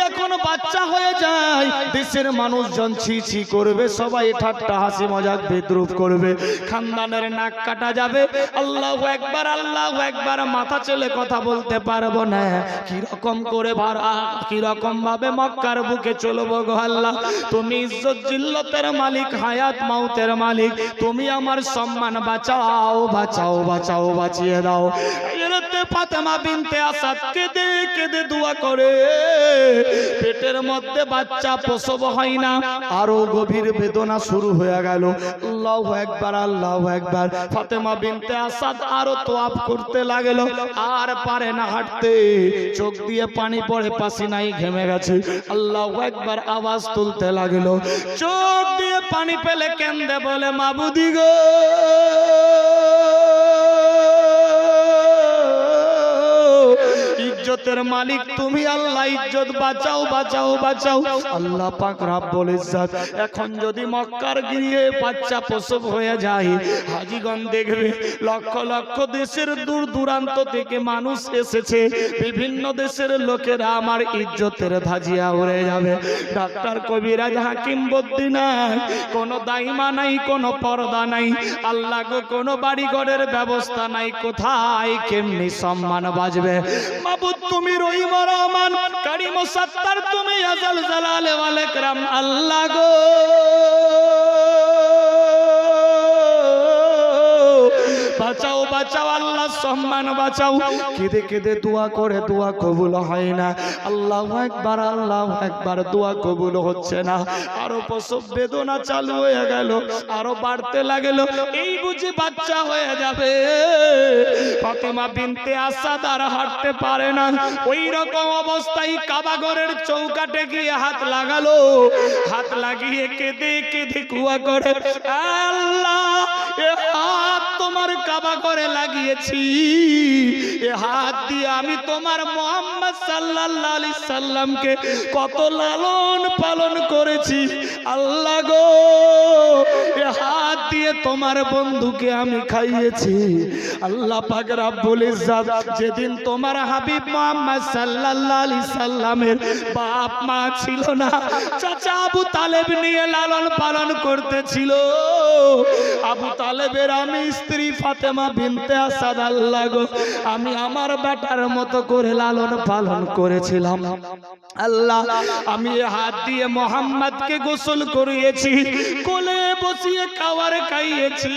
এখন বাচ্চা হয়ে যায় দেশের মানুষজন ছি ছি করবে, সবাই ঠাট্টা হাসি মজাক বিদ্রুপ করবে, খানদানের নাক কাটা যাবে। আল্লাহু আকবার, আল্লাহু আকবার, মাথা চেলে কথা বলতে পারবো না। কি রকম করে ভাড়া, কি রকম ভাবে মক্কার বুকে চলবো গো আল্লাহ। তুমি ইজ্জত জিল্লতের মালিক, হায়াত মাউতের মালিক, তুমি আমার সম্মান বাঁচাও বাঁচাও বাঁচাও, বাঁচিয়ে দাও। হযরতে ফাতেমা বিনতে আসাদ কেঁদে কেঁদে দোয়া করে, পেটের মধ্যে বাচ্চা প্রসব হয় না, আরো গভীর বেদনা শুরু হয়ে গেল। আল্লাহু আকবার, আল্লাহু আকবার। ফাতেমা বিনতে আসাদ আরো তোয়াফ করতে লাগলো, আর পারে না হাঁটতে, চোখ দিয়ে পানি পড়ে, পাসিনাই ঘেমে গেছে। আল্লাহু আকবার আওয়াজ তুলতে লাগলো, চোখ দিয়ে পানি পেলে কেন্দে বলে, মাবুদি গো, ইজ্জতের মালিক তুমি আল্লাহ, ইজ্জত বাঁচাও বাঁচাও বাঁচাও। আল্লাহ পাক রব্বুল ইজ্জত এখন যদি মক্কার গিয়ে বাচ্চা প্রসব হয়ে যায়, হাজীগণ দেখবে লক্ষ লক্ষ দেশের দূর দূরান্ত থেকে মানুষ এসেছে, বিভিন্ন দেশের লোকেরা আমার ইজ্জতের ধাজিয়া উড়ে যাবে। ডাক্তার কবিরাজ হাকিম বুদ্ধি নাই, কোনো দাইমা নাই, কোনো পর্দা নাই, আল্লাহ গো কোনো বাড়িঘরের ব্যবস্থা নাই, কোথায় কেমনি সম্মান বাজবে। মাবুদ তুমি রহিম রহমান কারীম সাত্তার, তুমি আজাল জালালে ওয়াল ইকরাম। আল্লাহ গো বাঁচাও বাঁচাও, আল্লাহ সম্মান বাঁচাও। কেঁদে কেঁদে দোয়া করে, দোয়া কবুল হয় না। আল্লাহু আকবার, আল্লাহু আকবার, দোয়া কবুল হচ্ছে না। আরো প্রসব বেদনা চালু হয়ে গেল, আরো বাড়তে লাগলো। এই বুঝি বাচ্চা হয়ে যাবে। ফাতেমা বিনতে আসাদ আর হাঁটতে পারে না, ওই রকম অবস্থায় কাবা ঘরের চৌকাটে গিয়ে হাত লাগালো, হাত লাগিয়ে কেঁদে কেঁদে কুয়া করে, আল্লাহ এ হাত তোমার কাবা ঘরে লাগিয়েছি, এ হাত দিয়ে আমি তোমার মুহাম্মদ সাল্লাল্লাহু আলাইহি সাল্লামকে কত লালন পালন করেছি। আল্লাহ গো এ হাত দিয়ে তোমার বন্ধুকে আমি খাইয়েছি। আল্লাহ পাক রব্বুল ইজ্জত যেদিন তোমার হাবিব মুহাম্মদ সাল্লাল্লাহু আলাইহি সাল্লামের বাপ মা ছিল না, চাচা আবু তালেব নিয়ে লালন পালন করতেছিল, আবু তালেবের আমি স্ত্রী ফাতেমা বিনতে আসাদ, আল্লাহ গো আমি আমার বেটার মতো করে লালন পালন করেছিলাম। আল্লাহ আমি হাত দিয়ে মুহাম্মদকে গোসল করিয়েছি, কোলে বসিয়ে খাবার খাইয়েছি।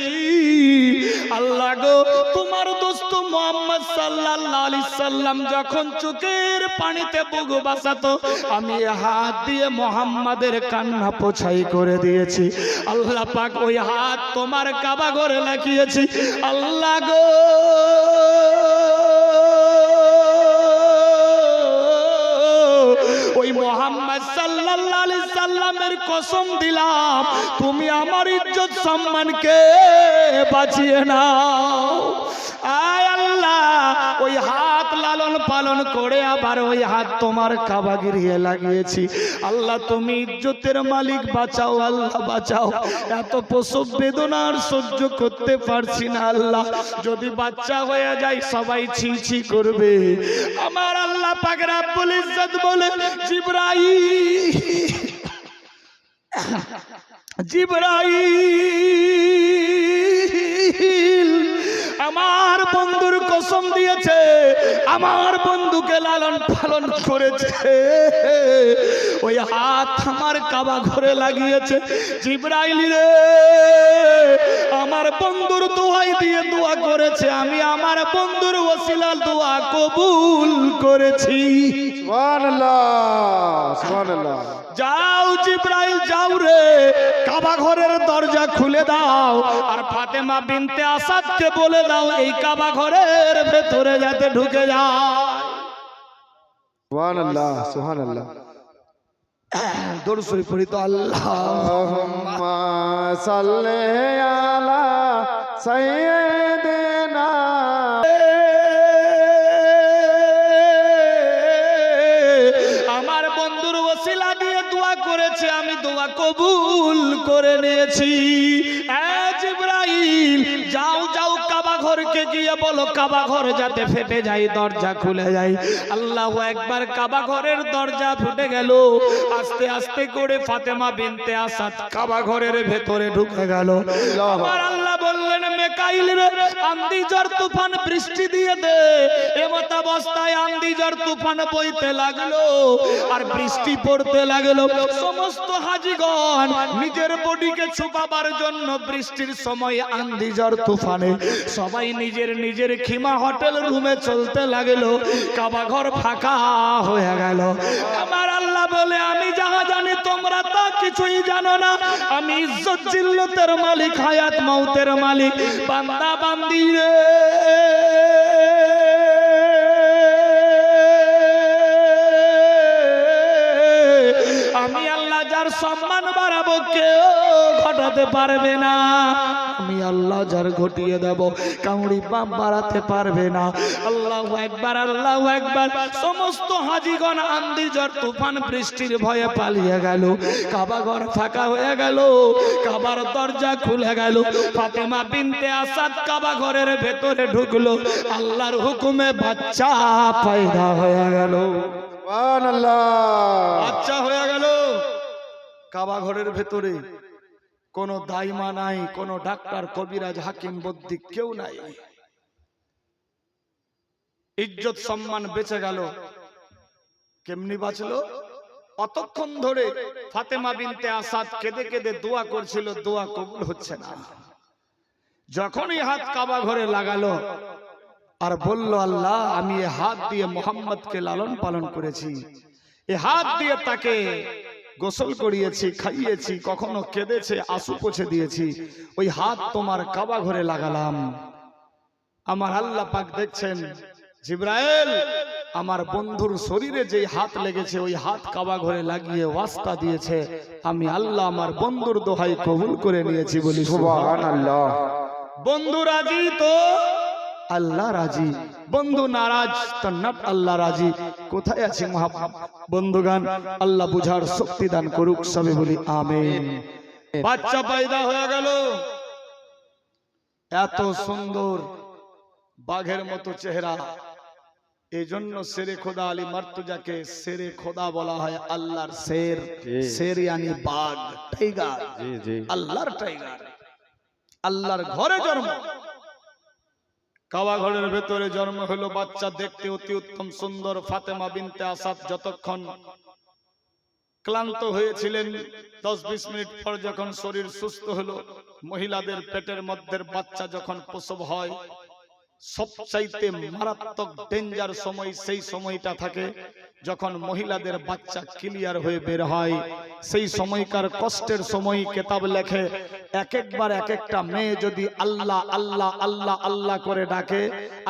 আল্লাহ গো তোমার দোস্ত মুহাম্মদ সাল্লাল্লাহু আলাইহি সাল্লাম যখন চোখের পানিতে বুক বাসাতো, আমি হাত দিয়ে মুহাম্মাদের কান্না পোছাই করে দিয়েছি। আল্লাহ পাক ওই হাত তোমার কাবা ঘরে লাগিয়েছি। আল্লাহ গো ওই মুহাম্মদ সাল্লাল্লাহু আলাইহি সাল্লামের কসম দিলাম, তুমি আমার ইজ্জত সম্মানকে বাঁচিয়ে নাও। আয় আল্লাহ ওই হাত লালন পালন করে আবার ওই হাত তোমার কাবা গিরিয়ে লাগিয়েছি। আল্লাহ তুমি ইজ্জতের মালিক, বাঁচাও আল্লাহ বাঁচাও। এত প্রসব বেদনার সহ্য করতে পারছি না আল্লাহ, যদি বাচ্চা হয়ে যায় সবাই ছি ছি করবে। আমার আল্লাহ পাক রব্বুল ইজ্জত বলে, জিবরাইল আমার বন্ধুর কসম দিয়েছে, আমার বন্ধুকে লালন পালন করেছে, ওই হাত আমার কাবা ঘরে লাগিয়েছে। জিবরাইল রে আমার বন্ধুর দোহাই দিয়ে দোয়া করেছে, আমি আমার বন্ধুর ওসিলা দোয়া কবুল করেছি। সুবহানাল্লাহ সুবহানাল্লাহ। যাও জিবরাইল যাও রে, কাবা ঘরের দরজা খুলে দাও, আর ফাতেমা বিনতে আসাদকে বলে দাও এই কাবা ঘরের ভেতরে যাতে ঢুকে যায়। সুবহানাল্লাহ সুবহানাল্লাহ। দরুদ শরীফ পড়ি তো। আল্লাহুম্মা সাল্লি আলা সাইয়্যিদিনা, আমার বন্ধুর ওসিলা দিয়ে দোয়া করেছে, আমি দোয়া কবুল করে নিয়েছি। জিবরাইল যাও যাও কাবা কাবা ঘরকে গিয়ে বলো কাবা ঘর যাতে ফেটে যায়, দরজা খুলে যায়। আল্লাহু আকবার। কাবা ঘরের দরজা ফুটে গেল। আস্তে আস্তে করে ফাতেমা বিনতে আসাদ কাবা ঘরের ভেতরে ঢুকে গেল। আর আল্লাহ বললেন মেকাইল রে, আন্দি ঝড় তুফান বৃষ্টি দিয়ে দে। এমত অবস্থায় আন্দি ঝড় তুফান বইতে লাগলো আর বৃষ্টি পড়তে লাগলো। সমস্ত হাজিগণ নিজের বডিকে ছুপাবার জন্য বৃষ্টির সময় আন্দি ঝড় তুফানে সবাই নিজের নিজের খিমা হোটেল রুমে চলতে লাগলো। কাবা ঘর ফাঁকা হয়ে গেল। আমার আল্লাহ বলে আমি যাহা জানি তোমরা তা কিছুই জানো না। আমি ইজ্জত জিল্লতের মালিক, হায়াত মউতের মালিক। বান্দা বান্দি রে, আমি আল্লাহ যার সম্মান বাড়াবো কেউ ঘটাতে পারবে না। আমি আল্লাহ যার ঘটিয়ে দেব কাউরি বাপ বাড়াতে পারবে না। আল্লাহু আকবার, আল্লাহু আকবার। সমস্ত হাজিগণ আন্দি ঝড় তুফান বৃষ্টির ভয়ে পালিয়ে গেল। কাবা ঘর ফাঁকা হয়ে গেল। কাবার দরজা খুলে গেল। ফাতেমা বিনতে আসাদ কাবা ঘরের ভেতরে ঢুকলো। আল্লাহর হুকুমে বাচ্চা পয়দা হয়ে গেল। সুবহানাল্লাহ। বাচ্চা হয়ে গেল কাবা ঘরের ভেতরে। কোনো দাইমা নাই, কোনো ডাক্তার, কবিরাজ, হাকিম, বদ্যি কেউ নাই। ইজ্জত সম্মান বেঁচে গেল। কেমনি বাঁচলো? অতক্ষণ ধরে ফাতেমা বিনতে আসাদ কেঁদে কেঁদে দোয়া করছিল, দোয়া কবুল হচ্ছে না। যখনই হাত কাবা ঘরে লাগালো আর বলল আল্লাহ আমি এ হাত দিয়ে মোহাম্মদকে লালন পালন করেছি, এ হাত দিয়ে তাকে গোসল করিয়েছি, খাইয়েছি, কখনো কেঁদেছে আঁসু পোছে দিয়েছি, ওই হাত তোমার কাবা ঘরে লাগালাম। আমার আল্লাহ পাক দেখছেন, জিবরাইল আমার বন্ধুর শরীরে যে হাত লেগেছে ওই হাত কাবা ঘরে লাগিয়ে ওয়াস্তা দিয়েছে। আমি আল্লাহ আমার বন্ধুর দোহাই কবুল করে নিয়েছি বলি সুবহানাল্লাহ। বন্ধু রাজি তো আল্লাহ রাজি, বন্ধু নারাজ তো নট আল্লাহ রাজি। কোথায় আছি বন্ধুগান? আল্লাহ বুঝার শক্তি দান করুক, সবে বলি আমিন। বাচ্চা পয়দা হয়ে গেল। এত সুন্দর বাঘের মতো চেহারা। এই জন্য শেরে খোদা আলী মার্তুজাকে শেরে খোদা বলা হয়। আল্লাহর শের, শের ইয়ানি বাঘ, টাইগার, আল্লাহর টাইগার। আল্লাহর ঘরে জন্ম, কাবা ঘরের ভেতরে জন্ম হলো। বাচ্চা দেখতে অতি উত্তম সুন্দর। ফাতেমা বিনতে আসাদ যতক্ষণ ক্লান্ত হয়েছিলেন, 10-20 মিনিট পর যখন শরীর সুস্থ হলো, মহিলাদের পেটের মধ্যে বাচ্চা যখন প্রসব হয় সবচাইতে মারাত্মক ডেঞ্জার সময় সেই সময়টা থাকে যখন মহিলাদের বাচ্চা ক্লিয়ার হয়ে বের হয়। সেই সময়কার কষ্টের সময় কিতাব লেখে এক একবার এক একটা মেয়ে যদি আল্লাহ আল্লাহ আল্লাহ আল্লাহ করে ডাকে,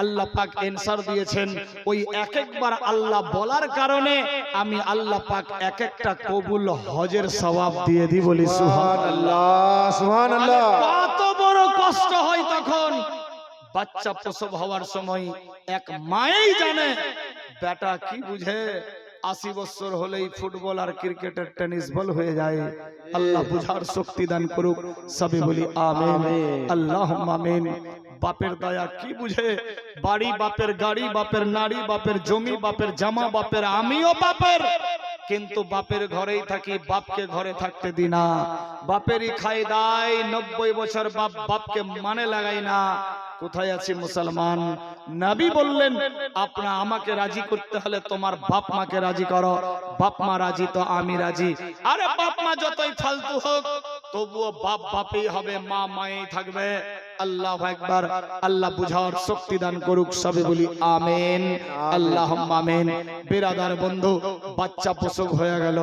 আল্লাহ পাক এনসার দিয়েছেন ওই এক একবার আল্লাহ বলার কারণে আমি আল্লাহ পাক এক একটা কবুল হজের সওয়াব দিয়ে দিই বলি সুবহানাল্লাহ। সুবহানাল্লাহ। কত বড় কষ্ট হয় তখন বাচ্চা প্রসব হওয়ার সময়। এক মাই জানে বেটা কি বুঝে। 80 বছর হলেই ফুটবল আর ক্রিকেটের টেনিস বল হয়ে যায়। আল্লাহ বুঝার শক্তি দান করুক, সবে বলি আমিন, আল্লাহুম্মা আমিন। বাপের দয়া কি বুঝে? বাড়ি বাপের, গাড়ি বাপের, নারী বাপের, জমি বাপের, জামা বাপের, আমিও বাপের, কিন্তু বাপের ঘরেই থাকি, বাপকে ঘরে থাকতে দি না। বাপেরই খাই দাই, 90 বছর বাপ বাপকে মানে লাগাই না। কোথায় আছি মুসলমান? নবী বললেন আমাকে রাজি করতে হলে তোমার বাপ মাকে রাজি করো। বাপ মা রাজি তো আমি রাজি। আরে বাপ মা যতই ফালতু হোক তবুও বাপ বাপই হবে, মা মাই থাকবে। আল্লাহু আকবার। আল্লাহ বুঝার শক্তি দান করুক, সবে বলি আমিন, আল্লাহুম্মা আমিন। বিরাদার বন্ধু, বাচ্চা প্রসব হয়ে গেল।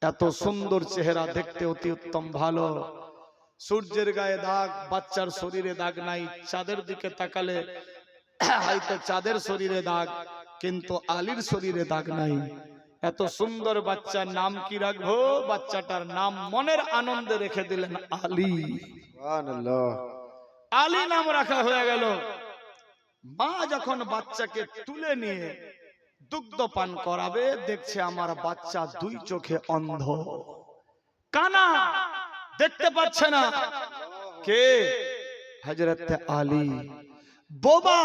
এত সুন্দর চেহারা, দেখতে অতি উত্তম ভালো। সূর্যের গায়ে দাগ, বাচ্চার শরীরে দাগ নাই। চাঁদের দিকে তাকালে হয়তো চাঁদের শরীরে দাগ, কিন্তু আলীর শরীরে দাগ নাই। এত সুন্দর বাচ্চার নাম কি রাখবো? বাচ্চাটার নাম মনের আনন্দে রেখে দিলেন আলী। সুবহানাল্লাহ। আলী নাম রাখা হয়ে গেল। মা যখন বাচ্চাকে তুলে নিয়ে দুগ্ধ পান করাবে, দেখছে আমার বাচ্চা 2 চোখে অন্ধ, কানা, দেখতে পাচ্ছে না। কে? হযরত আলী বোবা,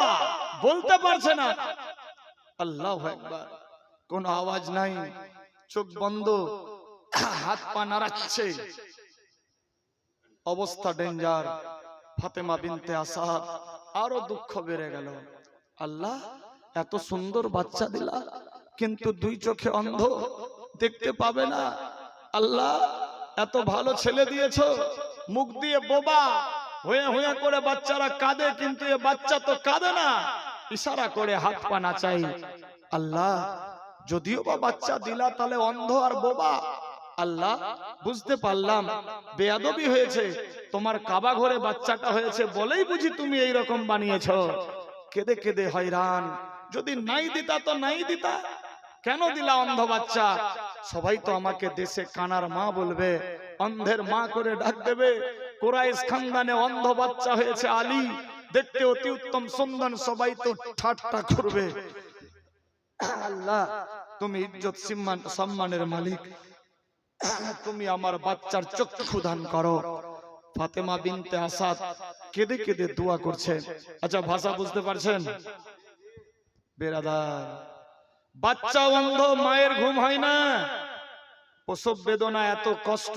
বলতে পারছে না। আল্লাহু আকবার, কোন আওয়াজ নাই, চোখ বন্ধ, হাত পা নাড়াচ্ছে, অবস্থা ডেঞ্জার। ফাতেমা বিনতে আসাদ আরো দুঃখ বেড়ে গেল। আল্লাহ, এত সুন্দর বাচ্চা দিলা, কিন্তু দুই চোখে অন্ধ, দেখতে পাবে না। আল্লাহ, এত ভালো ছেলে দিয়েছো, মুখ দিয়ে বোবা, হয়ে হয়ে করে বাচ্চারা কাঁদে, কিন্তু এ বাচ্চা তো কাঁদে না, ইশারা করে হাত পা নাচাই। আল্লাহ, যদিও বা বাচ্চা দিলা, তাহলে অন্ধ আর বোবা। আল্লাহ, বুঝতে পারলাম বেয়াদবি হয়েছে, তোমার কাবা ঘরে বাচ্চাটা হয়েছে বলেই বুঝি তুমি এই রকম বানিয়েছো। কেঁদে কেঁদে হয়রান, যদি নাই দিতা তো নাই দিতা, কেন দিলা অন্ধ বাচ্চা? সবাই তো আমাকে দেশে কানার মা বলবে, অন্ধের মা করে ডাক দেবে। কুরাইশ খানদানে অন্ধ বাচ্চা হয়েছে আলী, দেখতে অতি উত্তম সুন্দর, সবাই তো ঠাট্টা করবে। আল্লাহ, তুমি ইজ্জত সম্মানের মালিক, তুমি আমার বাচ্চার চক্ষু দান করো। ফাতেমা বিনতে আসাদ কেঁদে কেঁদে দোয়া করছে। আচ্ছা, ভাষা বুঝতে পারছেন বেরাদার? বাচ্চা অন্ধ, মায়ের ঘুম হয় না, প্রসব বেদনা, এত কষ্ট,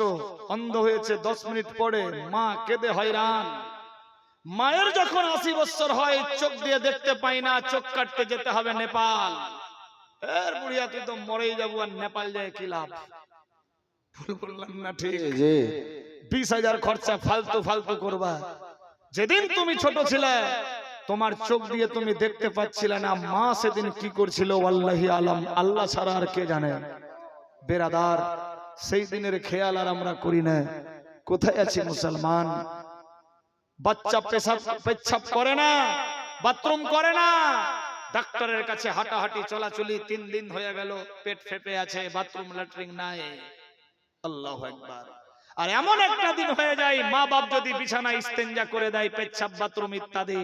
অন্ধ হয়েছে 10 মিনিট পরে, মা কেঁদে হয়রান। মায়ের যখন 80 বছর হয়, চোখ দিয়ে দেখতে পাই না, চোখ কাটতে যেতে হবে নেপাল। এর বুড়িয়া, তুই তো মরেই যাবো, আর নেপাল যায় কি লাভ? ভুল বললাম না? ঠিক। 20,000 খরচা ফালতু ফালতু করবা। যেদিন তুমি ছোট ছিলে, তোমার চোখ দিয়ে তুমি দেখতে পাচ্ছিলে না, মা সেদিন কি করছিল ওয়াল্লাহি আলাম, আল্লাহ ছাড়া আর কে জানে। বেরাদার, সেই দিনের খেয়াল আর আমরা করি না। কোথায় আছি মুসলমান? বাচ্চা পেচ্ছাপ করে না, বাথরুম করে না, ডাক্তারের কাছে হাঁটাহাঁটি চলাচলি, 3 দিন হয়ে গেল, পেট ফেপে আছে, বাথরুম ল্যাট্রিন নাই। আল্লাহু আকবার। আর এমন একটা দিন হয়ে যায়, মা বাপ যদি বিছানায় ইস্তেঞ্জা করে দেয়, পেচ্ছাপ বাথরুম ইত্যাদি,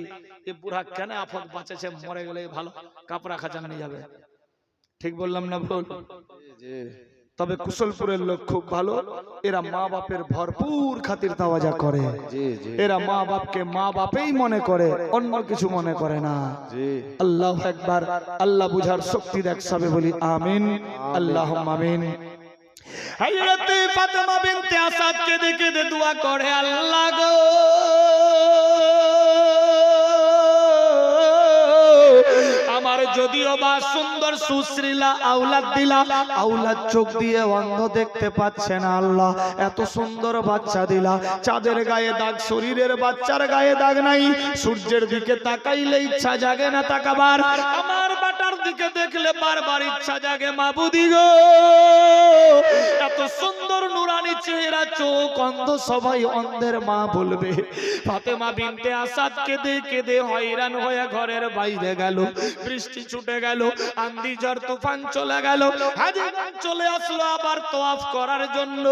এ বুড়া কেন আফত বাঁচেছে, মরে গেলে ভালো, কাপড়া খাঁচা নিয়ে যাবে। ঠিক বললাম না ভুল? তবে কুশলপুরের লোক খুব ভালো, এরা মা বাপের ভরপুর খাতির তাওয়াজা করে। এরা মা বাপকে মা বাপেই মনে করে, অন্য কিছু মনে করে না। আল্লাহু আকবার। আল্লাহ বুঝার শক্তি দেখ, সবে বলি আমিন, আল্লাহুম্মা আমিন। হযরত ফাতেমা বিনতে আসাদ কেঁদে কেঁদে দোয়া করে, আল্লাহ গো, আমার যদিও বা সুন্দর সুশ্রীলা আওলাদ দিলা, আওলাদ চোখ দিয়ে অন্ধ দেখতে পাচ্ছে না, আল্লাহ এত সুন্দর বাচ্চা দিলা, চাঁদের গায়ে দাগ, শরীরের বাচ্চার গায়ে দাগ নাই, সূর্যের দিকে তাকাইলে ইচ্ছা জাগে না তাকাবার, আমার বাটার দিকে দেখলে বারবার ইচ্ছা জাগে। মাবুদি গো, এত সুন্দর নুরানি চেহারা, চোখ অন্ধ, সবাই অন্ধের মা বলবে। ফাতেমা বিনতে আসাদ কেঁদে কেঁদে হয়রান হয়ে ঘরের বাইরে গেল। বৃষ্টি ছুটে গেল, আন্দি ঝড় তুফান চলে গেল, হাজিগঞ্জ চলে আসলো আবার তোয়াফ করার জন্য।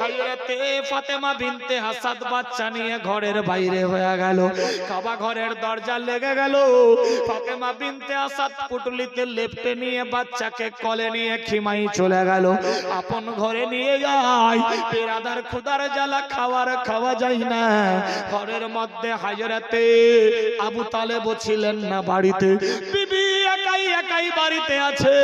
হযরতে ফাতেমা বিনতে আসাদ বাচ্চা নিয়ে ঘরের বাইরে হয়ে গেল, কাবা ঘরের দরজা লেগে গেল। ফাতেমা বিনতে আসাদ পুটলিতে লেপটে নিয়ে বাচ্চাকে কোলে নিয়ে খিমাই চলে গেল, আপন ঘরে নিয়ে যায়। পেরাদার খুদার জ্বালা খাওয়া যায় না। ঘরের মধ্যে হযরতে আবু তালেব ছিলেন না বাড়িতে, বিবি একাই বাড়িতে আছে।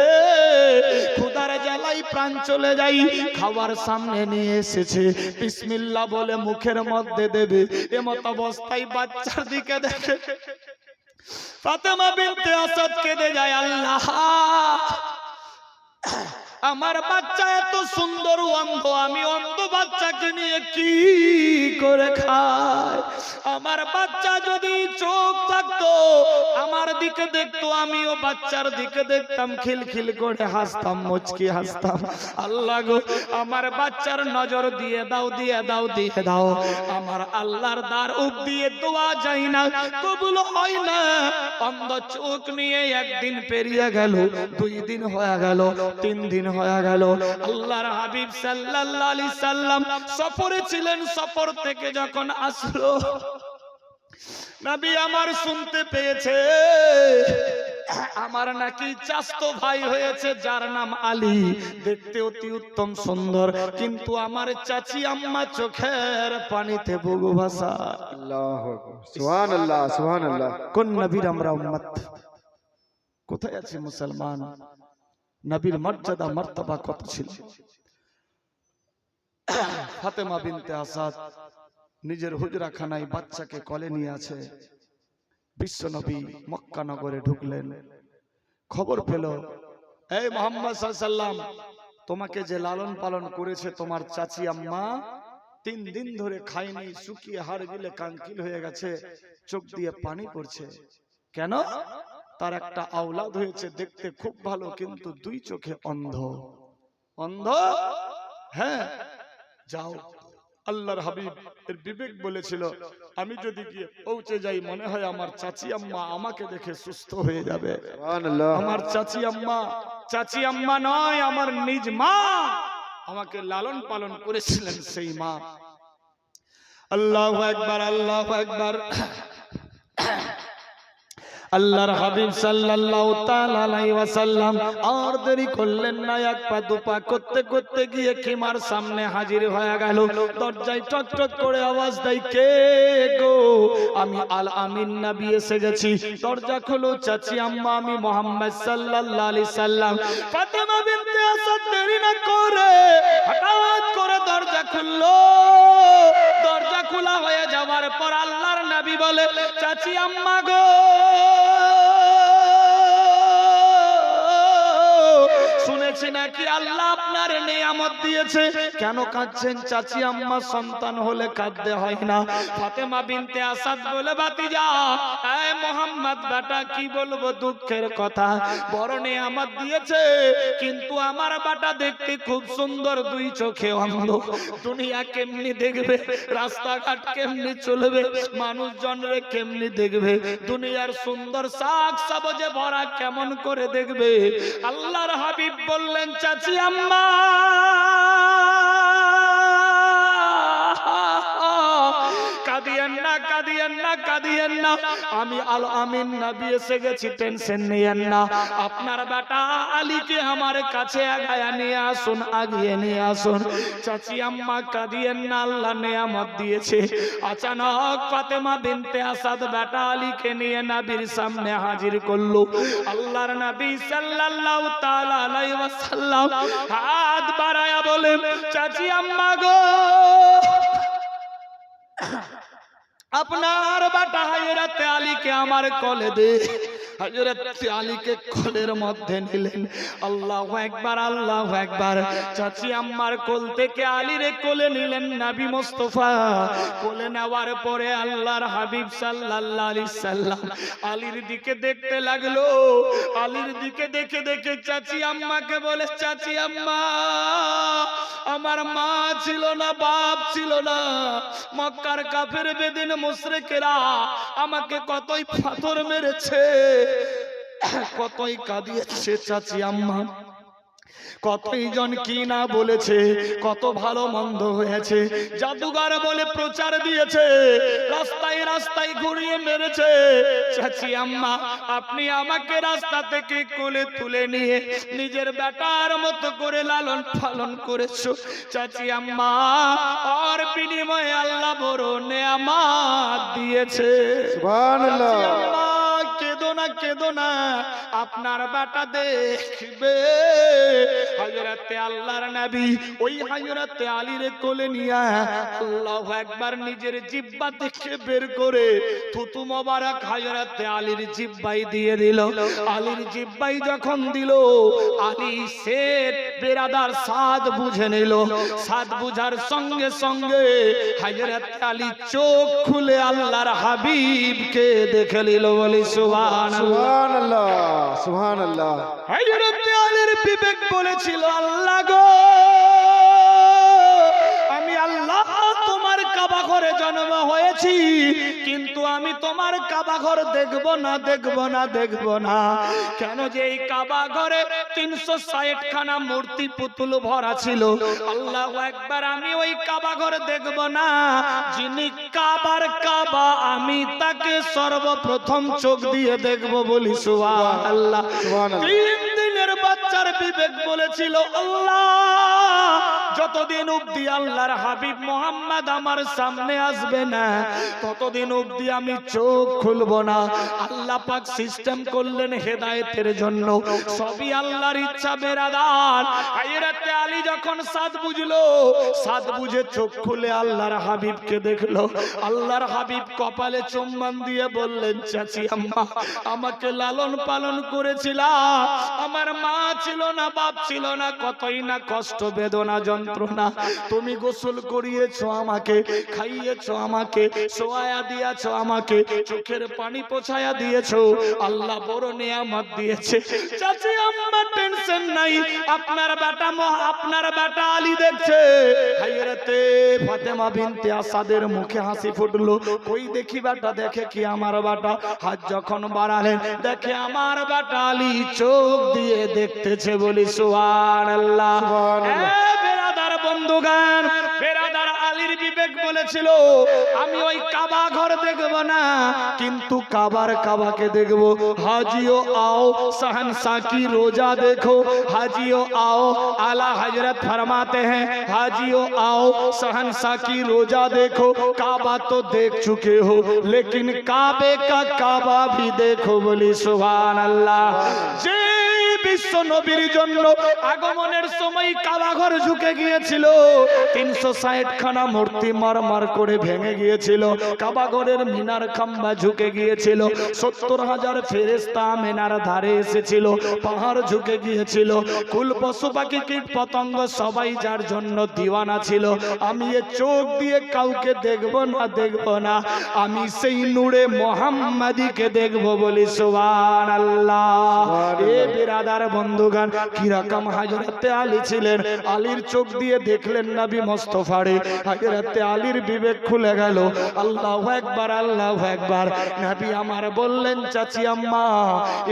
খুদার জ্বালাই প্রাণ চলে যাই, খাবার সামনে নিয়ে এসেছে, বিসমিল্লাহ বলে মুখের মধ্যে দেবে, এমত অবস্থায় বাচ্চার দিকে দেখে ফাতেমা বিনতে আসাদ কেঁদে যায়, আল্লাহ আমার বাচ্চা এত সুন্দর অন্ধ, আমি অন্ধ বাচ্চাকে নিয়ে কি করে খাই? আমার বাচ্চা যদি চোখ থাকতো, আমার দিকে দেখতো, আমিও বাচ্চার দিকে দেখতাম, খিলখিল করে হাসতাম, মুচকি হাসতাম। আল্লাহ গো, আমার বাচ্চার নজর দিয়ে দাও, দিয়ে দাও, দিয়ে দাও। আমার আল্লাহর দ্বার উপ দিয়ে দোয়া যায় না, কবুল হয় না। অন্ধ চোখ নিয়ে একদিন পেরিয়ে গেল, 2 দিন হয়ে গেল, 3 দিন হয়ে গেল। আল্লাহর হাবিব সাল্লাল্লাহু আলাইহি সাল্লাম সফরে ছিলেন, সফর থেকে যখন আসলো, নবী আমার শুনতে পেয়েছে আমার নাকি চাচতো ভাই হয়েছে যার নাম আলী, দেখতে অতি উত্তম সুন্দর, কিন্তু আমার চাচি আম্মা চোখের পানিতে বুকু ভাসা। আল্লাহু আকবার, সুবহানাল্লাহ, সুবহানাল্লাহ। কোন নবীর আমরা উম্মত? কোথায় আছি মুসলমান? নবীর মর্যাদা মর্তবা কত ছিল। ফাতেমা বিনতে আসাদ নিজের হুজরাখানায় বাচ্চাকে কোলে নিয়ে আছে। বিশ্ব নবী মক্কা নগরে ঢুকলেন, খবর পেল, এই মুহাম্মদ সাল্লাল্লাহু আলাইহি সাল্লাম, তোমাকে যে লালন পালন করেছে তোমার চাচি আম্মা 3 দিন ধরে খায়নি, শুকিয়ে হাড় গিলে কাঙ্কিল হয়ে গেছে, চোখ দিয়ে পানি পড়ছে। কেন? তার একটা আওলাদ হয়েছে, দেখতে খুব ভালো, কিন্তু 2 চোখে অন্ধ। অন্ধ? হ্যাঁ, যাও। আল্লাহর হাবিব এর বিবেক বলেছিল, আমি যদি গিয়ে পৌঁছে যাই, মনে হয় আমার চাচি আম্মা আমাকে দেখে সুস্থ হয়ে যাবে। সুবহানাল্লাহ। আমার চাচি আম্মা নয়, আমার নিজ মা আমাকে লালন পালন করেছিলেন, সেই মা। আল্লাহু আকবার, আল্লাহু আকবার। আল্লাহর হাবিব সাল্লাল্লাহু তাআলা আলাইহি ওয়াসাল্লাম আর দেরি করলেন না, এক পা দুপা করতে করতে গিয়ে খিমার সামনে হাজির হয়ে গেল। দরজায় টক টক করে আওয়াজ দেয়, কে গো? আমি আল আমিন নবী এসে গেছি। দরজা খোলো চাচি আম্মা, আমি মুহাম্মদ সাল্লাল্লাহু আলাইহি সাল্লাম। ফাতেমা বিনতে আসাদ দেরি না করে হঠাৎ করে দরজা খুললো। দরজা খোলা হয়ে যাওয়ার পর আল্লাহর নবী বলে, চাচি আম্মা গো, শুনেছি নাকি আল্লাহ আপনার নিয়ামত দিয়েছে, কেন কাঁদছেন? চাচি আম্মা সন্তান হলে কাঁদতে হয় না। ফাতেমা বিনতে আসাদ বলে, ভাতিজা, এই মুহাম্মদ বেটা, কি বলবো দুঃখের কথা, বড় নিয়ামত দিয়েছে, কিন্তু আমার বেটা দেখতে খুব সুন্দর, 2 চোখে অন্ধ। দুনিয়া কেমনি দেখবে, রাস্তাঘাট কেমনি চলবে, মানুষজনরে কেমনি দেখবে, দুনিয়ার সুন্দর শাক সবজে ভরা কেমন করে দেখবে। আল্লাহর হাবিব বললেন, চাচি আম্মা, কাঁদিয়েন না, কাঁদিয়েন না, কাঁদিয়েন না, আমি আল আমিন নবী এসে গেছি, টেনশন নিয়েন না। আপনার বেটা আলীকে আমার কাছে আগায় নিয়ে আসুন, আগিয়ে নিয়ে আসুন। চাচি আম্মা কাঁদিয়েন না, আল্লাহ নিয়ামত দিয়েছে। আচানক ফাতেমা বিনতে আসাদ বেটা আলীকে নিয়ে নবীর সামনে হাজির করলো। আল্লাহর নবী সাল্লাল্লাহু তাআলা আলাইহি ওয়াসাল্লাম হাত বাড়ায়া বলেন, চাচি আম্মা গো, আপনার বেটা হযরত আলীকে আমার কোলে দে। হযরত আলীকে কোলের মধ্যে নিলেন। আল্লাহু আকবার, আল্লাহু আকবার। চাচি আম্মার কোল থেকে আলীর কোলে নিলেন নবী মুস্তাফা। কোলে নেওয়ার পরে আল্লাহর হাবিব সাল্লাল্লাহু আলাইহি সাল্লাম আলীর দিকে দেখতে লাগলো। আলীর দিকে দেখে দেখে চাচি আম্মাকে বলে, চাচি আম্মা, আমার মা ছিল না, বাপ ছিল না, মক্কার কাফের বেদিন মুশরিকেরা আমাকে কতই পাথর মেরেছে, কতই কাঁদিয়েছে চাচি আম্মা, কতই জন কি না বলেছে, কত ভালো মন্দ হয়েছে, জাদুঘর বলে প্রচার দিয়েছে, রাস্তায় রাস্তায় ঘুরিয়ে মেরেছে। চাচি আম্মা, আপনি আমাকে রাস্তা থেকে কোলে তুলে নিয়ে নিজের বেটার মতো করে লালন পালন করেছো। চাচি আম্মা, আর বিনিময়ে আল্লাহ বড় নেয়ামত দিয়েছে। সুবহানাল্লাহ। চাচি আম্মা, কেঁদো না, কেঁদো না, আপনার বেটা দেখবে। হযরতে আল্লাহর নবী ওই হযরতে আলীর কোলে নিয়ে আল্লাহু আকবার নিজের জিহ্বা থেকে বের করে থুতু মোবারক হযরতে আলীর জিহ্বায় দিয়ে দিল। আলীর জিহ্বায় যখন দিল, আলী সেট বেরাদার স্বাদ বুঝে নিল। স্বাদ বুঝার সঙ্গে সঙ্গে হযরতে আলী চোখ খুলে আল্লাহর হাবিবকে দেখে নিল। বলি সুবহানাল্লাহ, সুবহানাল্লাহ, সুবহানাল্লাহ। হযরতে আলীর বিবেক বলেছিল, আল্লাহ গো, আমি আল্লাহ তোমার কাবা ঘর ঘরে জন্ম হয়েছি, কিন্তু আমি তোমার কাবা ঘর দেখব না, দেখব না, দেখব না। কেন যে এই কাবা ঘরে 360 খানা মূর্তি পুতুল ভরা ছিল। আল্লাহু আকবার। আমি ওই কাবা ঘর দেখব না, যিনি কাবার কাবা আমি তাকে সর্বপ্রথম চোখ দিয়ে দেখব, বলি সুবহানাল্লাহ। সুবহানাল্লাহ। 3 দিনের বাচ্চার বিবেক বলেছিল, আল্লাহ যতদিন অবধি আল্লাহর হাবিব মুহাম্মদ আমার সামনে আসবে না, ততদিন অবধি আমি চোখ খুলব না। আল্লাহ পাক সিস্টেম করলেন হেদায়েতের জন্য, সবই আল্লাহর ইচ্ছা বেরাদার। হযরত আলী যখন সাদ বুঝলো, সাদ বুঝে চোখ খুলে আল্লাহর হাবিবকে দেখলো। আল্লাহর হাবিব কপালে চুম্বন দিয়ে বললেন, চাচি আম্মা, আমাকে লালন পালন করেছিলা, আমার মা ছিল না, বাপ ছিল না, কতই না কষ্ট বেদনা যন্ত্রণা, তুমি গোসল করিয়েছো আমাকে, খাইয়েছো আমাকে, সোয়া দিয়েছো আমাকে, চোখের পানি পোছায়া দিয়েছো, আল্লাহ বড় নিয়ামত দিয়েছে। চাচি আম্মা টেনশন নাই, আপনার বেটা আলী দেখছে। হযরতে ফাতেমা বিনতে আসাদের মুখে হাসি ফুটলো, কই দেখি বেটা, দেখে কি আমার বেটা। হাত যখন বাড়ালেন, দেখে আমার বেটা আলী চোখ দিয়ে দেখতেছে, বলি সুবহানাল্লাহ। বেরাদার বন্ধুগান, বেরাদার আলীর বিবেক বলেছিল, আমি ওই কাবা ঘর দেখব না, কিন্তু কাবাকে দেখব। हाजियो आओ शहंशाह की रोजा देखो, हाजियो आओ, आला हजरत फरमाते हैं, हाजियो आओ शहंशाह की रोजा देखो। काबा तो देख चुके हो, लेकिन काबे का काबा भी देखो, बोली सुभान अल्लाह। जे বিশ্ব নবীর জন্য আগমনের সময় কাবা ঘর ঝুঁকে গিয়েছিল, 360 খানা মূর্তি মারমার করে ভেঙে গিয়েছিল, কাবা ঘরের মিনার খাম্বা ঝুঁকে গিয়েছিল, 70,000 ফেরেশতা মিনার ধারে এসেছিল, পাহাড় ঝুঁকে গিয়েছিল, কুল পশু পাখি কীট পতঙ্গ সবাই যার জন্য দিওয়ানা ছিল। আমি এ চোখ দিয়ে কাউকে দেখব না, দেখব না, আমি সেই নূরে মুহাম্মাদিকে দেখব, বলি সুবহানাল্লাহ। এ বিরাদার বন্ধুগান, কি রকম হযরতে আলী ছিলেন। আলীর চোখ দিয়ে দেখলেন নবী মুস্তাফারে, হযরতে আলীর বিবেক খুলে গেল। আল্লাহু আকবার, আল্লাহু আকবার। নবী আমার বললেন, চাচি আম্মা,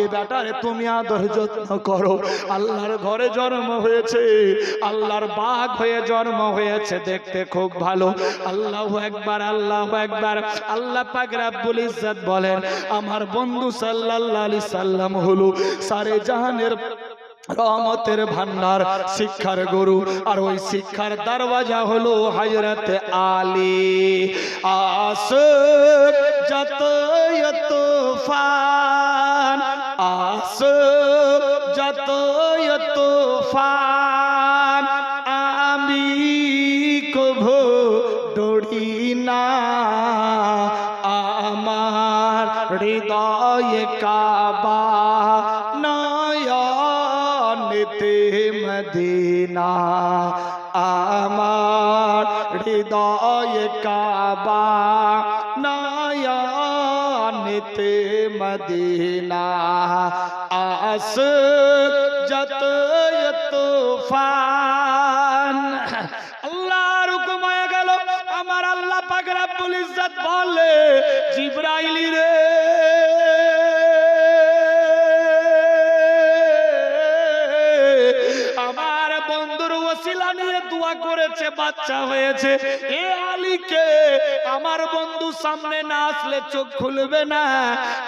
এ বেটারে তুমি আদর যত্ন করো, আল্লাহর ঘরে জন্ম হয়েছে, আল্লাহর বাগ হয়ে জন্ম হয়েছে, দেখতে খুব ভালো। আল্লাহু আকবার, আল্লাহু আকবার। আল্লাহ পাক রব্বুল ইজ্জত বলেন, আমার বন্ধু সাল্লাল্লাহু আলাইহি সাল্লাম হলো সারে জাহানের রহমতের ভান্ডার, শিক্ষার গুরু, আর ওই শিক্ষার দরওয়াজা হলো হযরতে আলী। আশিক যত তুফান, আশিক যত তুফান, আমি কভু ডরি না, আমার হৃদয়ে কাবা নয়নেতে মদিনা, আমার হৃদয়ে কাবা নয়নেতে মদিনা। আশিক যত তুফান, আল্লাহর হুকুম হয়ে গেল। আমার আল্লাহ পাক রব্বুল ইজ্জত বলে, জিবরাইল রে, আমার বন্ধুর ওসিলা নিয়ে দোয়া করেছে, বাচ্চা হয়েছে। এ আলীকে আমার বন্ধু সামনে না আসলে চোখ খুলবে না।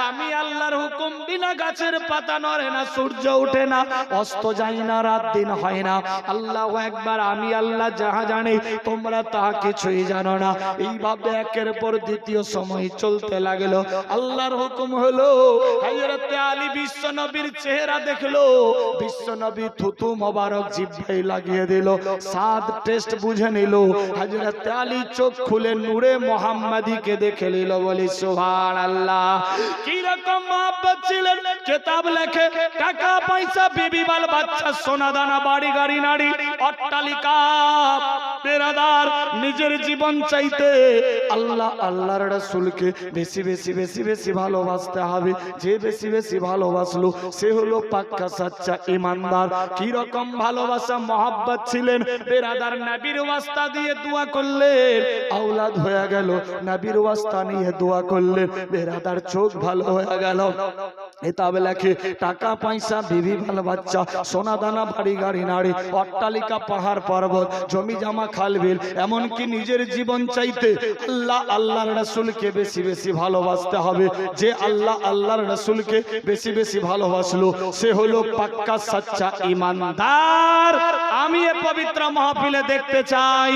আমি আল্লাহর হুকুম বিনা গাছের পাতা নড়ে না, সূর্য ওঠে না, অস্ত যায় না, রাত দিন হয় না। আল্লাহু আকবার। আমি আল্লাহ যাহা জানি, তোমরা তাহা কিছুই জানো না। এইভাবে একের পর দ্বিতীয় সময় চলতে লাগলো। আল্লাহর হুকুম হলো, হযরতে আলী বিশ্ব নবীর চেহারা দেখলো। বিশ্ব নবী থুতু মোবারক জিহ্বায় লাগিয়ে দিল, স্বাদ টেস্ট বুঝে নিল। হযরতে আলী চোখ খুলে নূরে মুহাম্মাদিকে দেখে নিল, বলি সুবহানাল্লাহ। কি রকম মহব্বত ছিলেন, কিতাব লেখে, টাকা পয়সা, বিবি বাল বাচ্চা, সোনা দানা, বাড়ি গাড়ি, নারী, অট্টালিকা, বেরাদার, নিজের জীবন চাইতে আল্লাহর রাসূলকে বেশি বেশি বেশি বেশি ভালোবাসতে হবে। যে বেশি বেশি ভালোবাসলো সে হলো পাক্কা সাচ্চা ঈমানদার। কি রকম ভালোবাসা মহব্বত ছিলেন বেরাদার, নবীর ওয়াস্তা দিয়ে দোয়া করলেন, আওলাদ হয়ে গেল। নবীর ওয়াস্তা নিয়ে দোয়া করলেন, বেরাদার চোখ ভালো হয়ে গেল। এতাবে লেখে টাকা পয়সা, বিবি ভালো বাচ্চা, সোনা দানা, বাড়ি গাড়ি নাড়ি, অট্টালিকা, পাহাড় পর্বত, জমি জামা, খাল বিল, এমনকি নিজের জীবন চাইতে আল্লাহ আল্লাহর রাসূলকে বেশি বেশি ভালোবাসতে হবে। যে আল্লাহ আল্লাহর রাসূলকে বেশি বেশি ভালোবাসলো সে হলো পাক্কা সচ্চা ঈমানদার। আমি এই পবিত্র মাহফিলে দেখতে চাই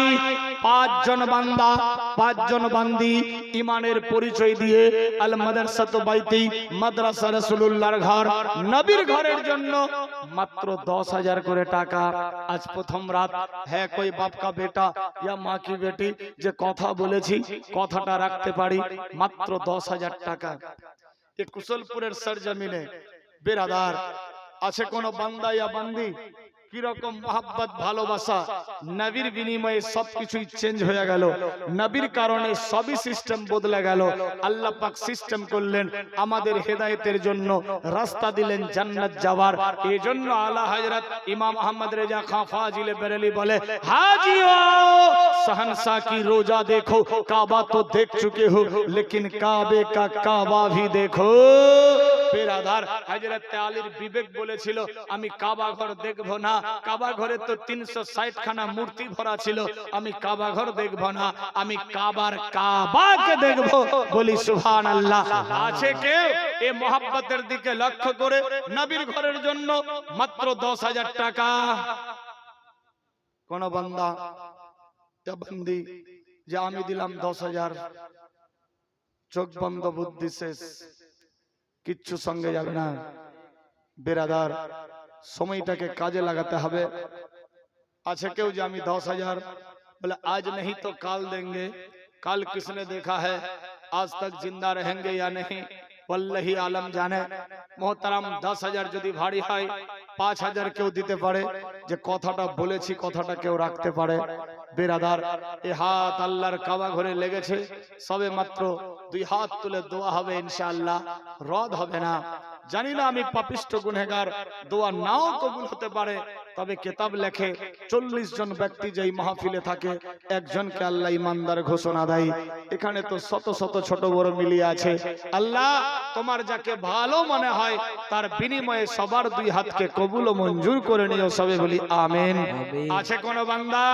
পাঁচজন বান্দা, পাঁচজন বান্দি ঈমানের পরিচয় দিয়ে আল মাদ্রাসাতু বাইতি, মাদ্রাসা রাসূলুল্লাহর ঘর, নবীর ঘরের জন্য মাত্র 10,000 করে টাকা। আজ প্রথম রাত, হ্যাঁ कोई बाप का बेटा या माँ की बेटी যে কথা বলেছি কথাটা রাখতে পারি, মাত্র 10,000 টাকা। এই কুশলপুরের সরজমিনে বেরাদার আছে কোন বান্দা ইয়া বান্দি কি রকম মোহাব্বত ভালোবাসা, নবীর বিনিময়ে সবকিছু চেঞ্জ হয়ে গেল, নবীর কারণে সবই সিস্টেম বদলে গেল। আল্লাহ পাক সিস্টেম করলেন আমাদের হেদায়েতের জন্য, রাস্তা দিলেন জান্নাত যাওয়ার। এই জন্য আলা হযরত ইমাম আহমদ রেজা খান ফাজিলে বেরেলি বলে, হাজিও শহনशाह की रोजा देखो, काबा तो देख चुके हो लेकिन काबे का काबा भी देखो। বেরাদার হযরত আলীর বিবেক বলেছিল আমি কাবা ঘর দেখব না, কাবা ঘরে তো 360 খানা মূর্তি ভরা ছিল, আমি কাবা ঘর দেখব না, আমি কাবার কাবাকে দেখব। বলি সুবহানাল্লাহ। আছে কেউ এই মোহাব্বতের দিকে লক্ষ্য করে নবীর ঘরের জন্য মাত্র 10,000 টাকা? কোন বান্দা या बंदी যে আমি দিলাম 10,000, চোখ বন্ধ, বুদ্ধি শেষ, কিচ্ছু সঙ্গে যাবে না। বেরাদার সময়টাকে কাজে লাগাতে হবে। আছে কেউ যে আমি 10,000 बोले आज नहीं तो काल देंगे, काल किसने देखा है, आज तक जिंदा रहेंगे या नहीं वल्लाही आलम जाने। मोहतरम 10,000 যদি ভারী হয় 5,000 কেউ দিতে পারে, যে কথাটা বলেছি কথাটা কেউ রাখতে পারে। বেরাদার এ হাত আল্লাহর কাবা ঘরে লেগেছে, সবে মাত্র 2 হাত তুলে দোয়া হবে ইনশাআল্লাহ, রদ হবে না। জানি না আমি পাপিষ্ঠ গুনাহগার, দোয়া নাও কবুল হতে পারে, তবে কিতাব লেখে 40 জন ব্যক্তি যেই মাহফিলে থাকে একজনকে আল্লাহ ইমানদার ঘোষণা দেয়। এখানে তো শত শত ছোট বড় মিলিয়ে আছে। আল্লাহ তোমার যাকে ভালো মনে হয় তার বিনিময়ে সবার 2 হাতকে কবুল ও মঞ্জুর করে নিও, সবে বলি আমিন। আছে কোন বান্দা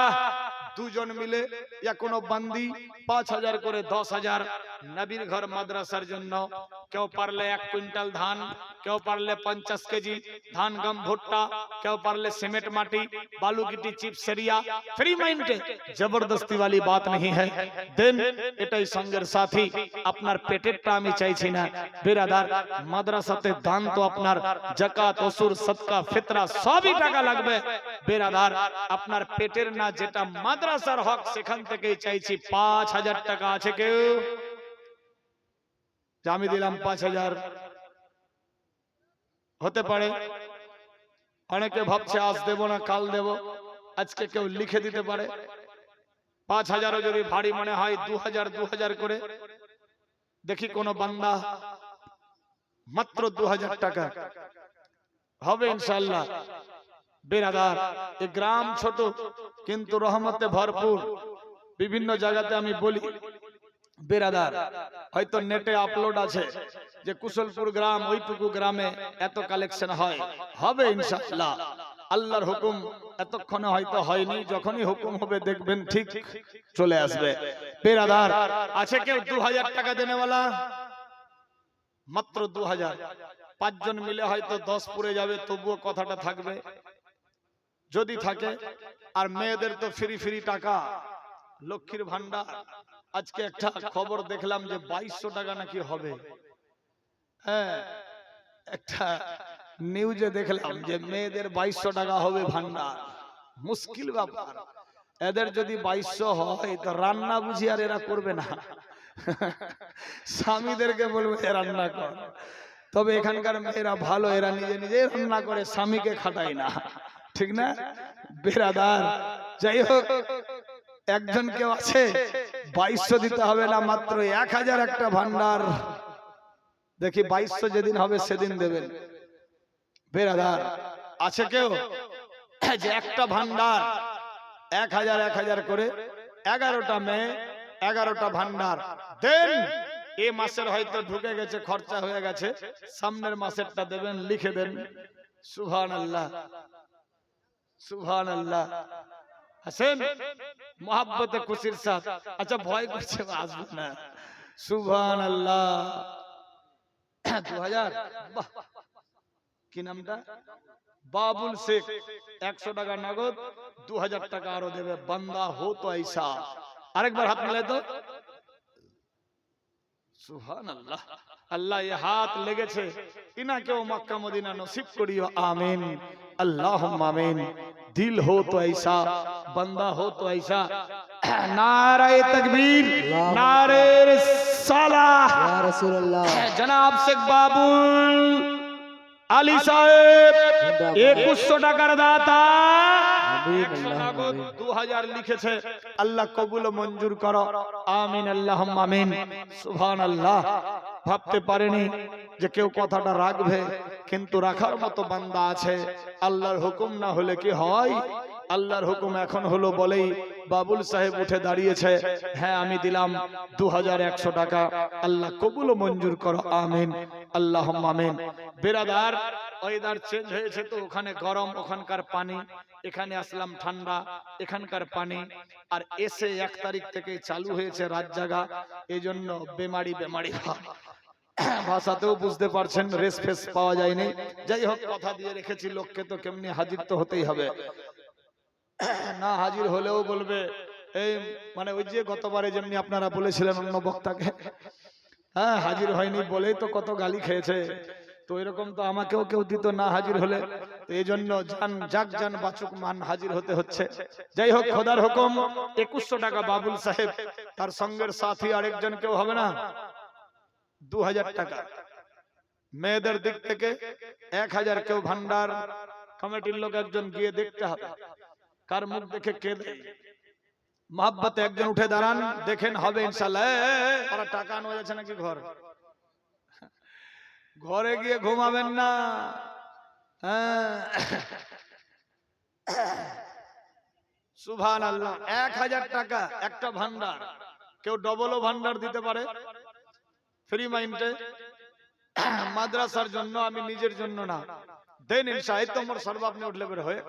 দুজন মিলে या কোনো বান্দি 5,000 করে 10,000 নবীর ঘর মাদ্রাসার জন্য, কেউ পারলে 1 কুইন্টাল ধান, কেউ পারলে 50 কেজি ধান, গম, ভুট্টা, কেউ পারলে সিমেন্ট, মাটি, বালু, গিটি, চিপ, সেরিয়া, ফ্রি মাইন্ডে, জবরদস্তি वाली बात नहीं है। দেন এটাই সঙ্গের সাথী, আপনার পেটেরটা আমি চাইছি না। বেরাদার মাদ্রাসাতে দান তো আপনার যাকাত, ওসুর, সদকা, ফিতরা সবই টাকা লাগবে। বেরাদার আপনার পেটের না, যেটা মাদ্রাসার হক সেখান থেকেই চাইছি 5,000 টাকা। আছে কেউ? আমি দিলাম 5,000, হতে পারে অনেকে ভাবছে আজ দেব না কাল দেব, আজকে কেউ লিখে দিতে পারে। 5,000 যদি ভারী মনে হয় 2,000 করে দেখি কোন বান্দা, মাত্র 2,000 টাকা হবে ইনশাআল্লাহ। বেরাদার এই গ্রাম ছোট কিন্তু রহমতে ভরপুর। বিভিন্ন জায়গাতে আমি বলি বেরাদার, হয়তো নেটে আপলোড আছে যে কুশলপুর গ্রাম, ওইটুকু গ্রামে এত কালেকশন হয়, হবে ইনশাআল্লাহ। আল্লাহর হুকুম এতক্ষণে হয়তো হয়নি, যখনই হুকুম হবে দেখবেন ঠিক চলে আসবে। বেরাদার আছে কেউ 2,000 টাকা দেনেওয়ালা? মাত্র 2,000, 5 জন মিলে হয়তো 10 পুরে যাবে, তবুও কথাটা থাকবে যদি থাকে। আর মেয়েদের তো ফ্রি ফ্রি টাকা, লক্ষ্মীর ভান্ডার। আজকে একটা খবর দেখলাম যে 2200 টাকা নাকি হবে। হ্যাঁ, একটা নিউজে দেখলাম যে মেয়েদের 2200 টাকা হবে ভান্ডার। মুশকিল ব্যাপার। এদের যদি 2200 হয় তো রান্না বুঝি আর এরা করবে না, স্বামীদেরকে বলবে রান্না কর। তবে এখানকার মেয়েরা ভালো, এরা নিজে নিজে রান্না করে, স্বামীকে খাটায় না, ঠিক না? বেরাদার যাই হোক, একজন কেউ আছে 2200 দিতে হবে না, মাত্র 1,000 একটা ভান্ডার। দেখি 2200 যেদিন হবে সেদিন দেবেন। বেরাদার আছে কেউ যে একটা ভান্ডার 1000 করে 11টা মেয়ে 11টা ভান্ডার দেন। এই মাসের হয়তো ঢুকে গেছে, খরচা হয়ে গেছে, সামনের মাসেরটা দেবেন, লিখে দেন। সুবহানাল্লাহ সুবহানাল্লাহ। হাসেন মোহাব্বতে খুশির সাথ। আচ্ছা ভয় করছে আসবে না। সুবহানাল্লাহ। 2000, বাহ, কি নামটা? বাবুল শেখ। 100 টাকা নগদ, 2000 টাকা আরো দেবে। বান্দা হো তো ऐसा। আরেকবার হাত মেলে তো। সুবহানাল্লাহ। আল্লাহ এই হাত লেগেছে, ইনাকেও মক্কা মদিনা নসিব করিও, আমিন আল্লাহুম্মা আমিন। দিল হো তো ऐसा, বান্দা হো তো ऐसा। নারে তাকবীর, নারে রিসালাহ। ইয়া রাসূলুল্লাহ। জনাব শেখ বাবুল আলী সাহেব 2100 টাকার দাতা। 100 নগদ 2000 লিখেছে। আল্লাহ কবুল ও মঞ্জুর করো, আমিন আল্লাহুম্মা আমিন। সুবহানাল্লাহ। ভাবতে পারেনি যে কেউ কথাটা রাখবে, কিন্তু রাখার মতো বান্দা আছে। আল্লাহর হুকুম না হলে কি হয়? আল্লাহর হুকুম এখন হলো বলেই বাবুল সাহেব উঠে দাঁড়িয়েছে। হ্যাঁ আমি দিলাম 2100 টাকা। আল্লাহ কবুল ও মঞ্জুর করো, আমিন আল্লাহুম্মা আমিন। বেরাদার, ওয়েদার চেঞ্জ হয়েছে তো, ওখানে গরম, ওখানকার পানি, এখানে আসলাম ঠান্ডা, এখানকার পানি। আর এসে 1 তারিখ থেকে চালু হয়েছে রাত জাগা, এইজন্য বেমারি ভাষাতেও বুঝতে পারছেন, রেস ফেস পাওয়া যায়নি। যাই হোক, কথা দিয়ে রেখেছি লোককে, তো কেমনি হাজির তো হতেই হবে। না হাজির হলেও বলবে এই মানে ওই যে গতবারে যেমনি আপনারা বলেছিলেন অন্য বক্তাকে, হ্যাঁ হাজির হয়নি বলেই তো কত গালি খেয়েছে। তো এরকম তো আমাকেও কেউ দিত না হাজির হলে। তো এই জন্য জান বাচুক মান হাজির হতে হচ্ছে। যাই হোক, খোদার হুকুম 2100 টাকা বাবুল সাহেব, তার সঙ্গের সাথী আরেকজন কেউ হবে না, 2000 টাকা। মেয়েদের দিক থেকে 1000 কেউ ভান্ডার কমিটির লোক একজন গিয়ে দেখতে হবে কার মুখ দেখে কে দেয়। মহাব্বতে একজন উঠে দাঁড়ান, দেখেন হবে ইনশাআল্লাহ। ওরা টাকা আনা যাচ্ছে নাকি? ঘরে গিয়ে ঘুমাবেন না। সুবহানাল্লাহ। 1000 টাকা একটা ভান্ডার। কেউ ডবলও ভান্ডার দিতে পারে ফ্রি মাইন্ডে। মাদ্রাসার জন্য, আমি নিজের জন্য না। দেন ইনশাআল্লাহ। তোমার সর্ব আপনি উঠলে বের হয়ে।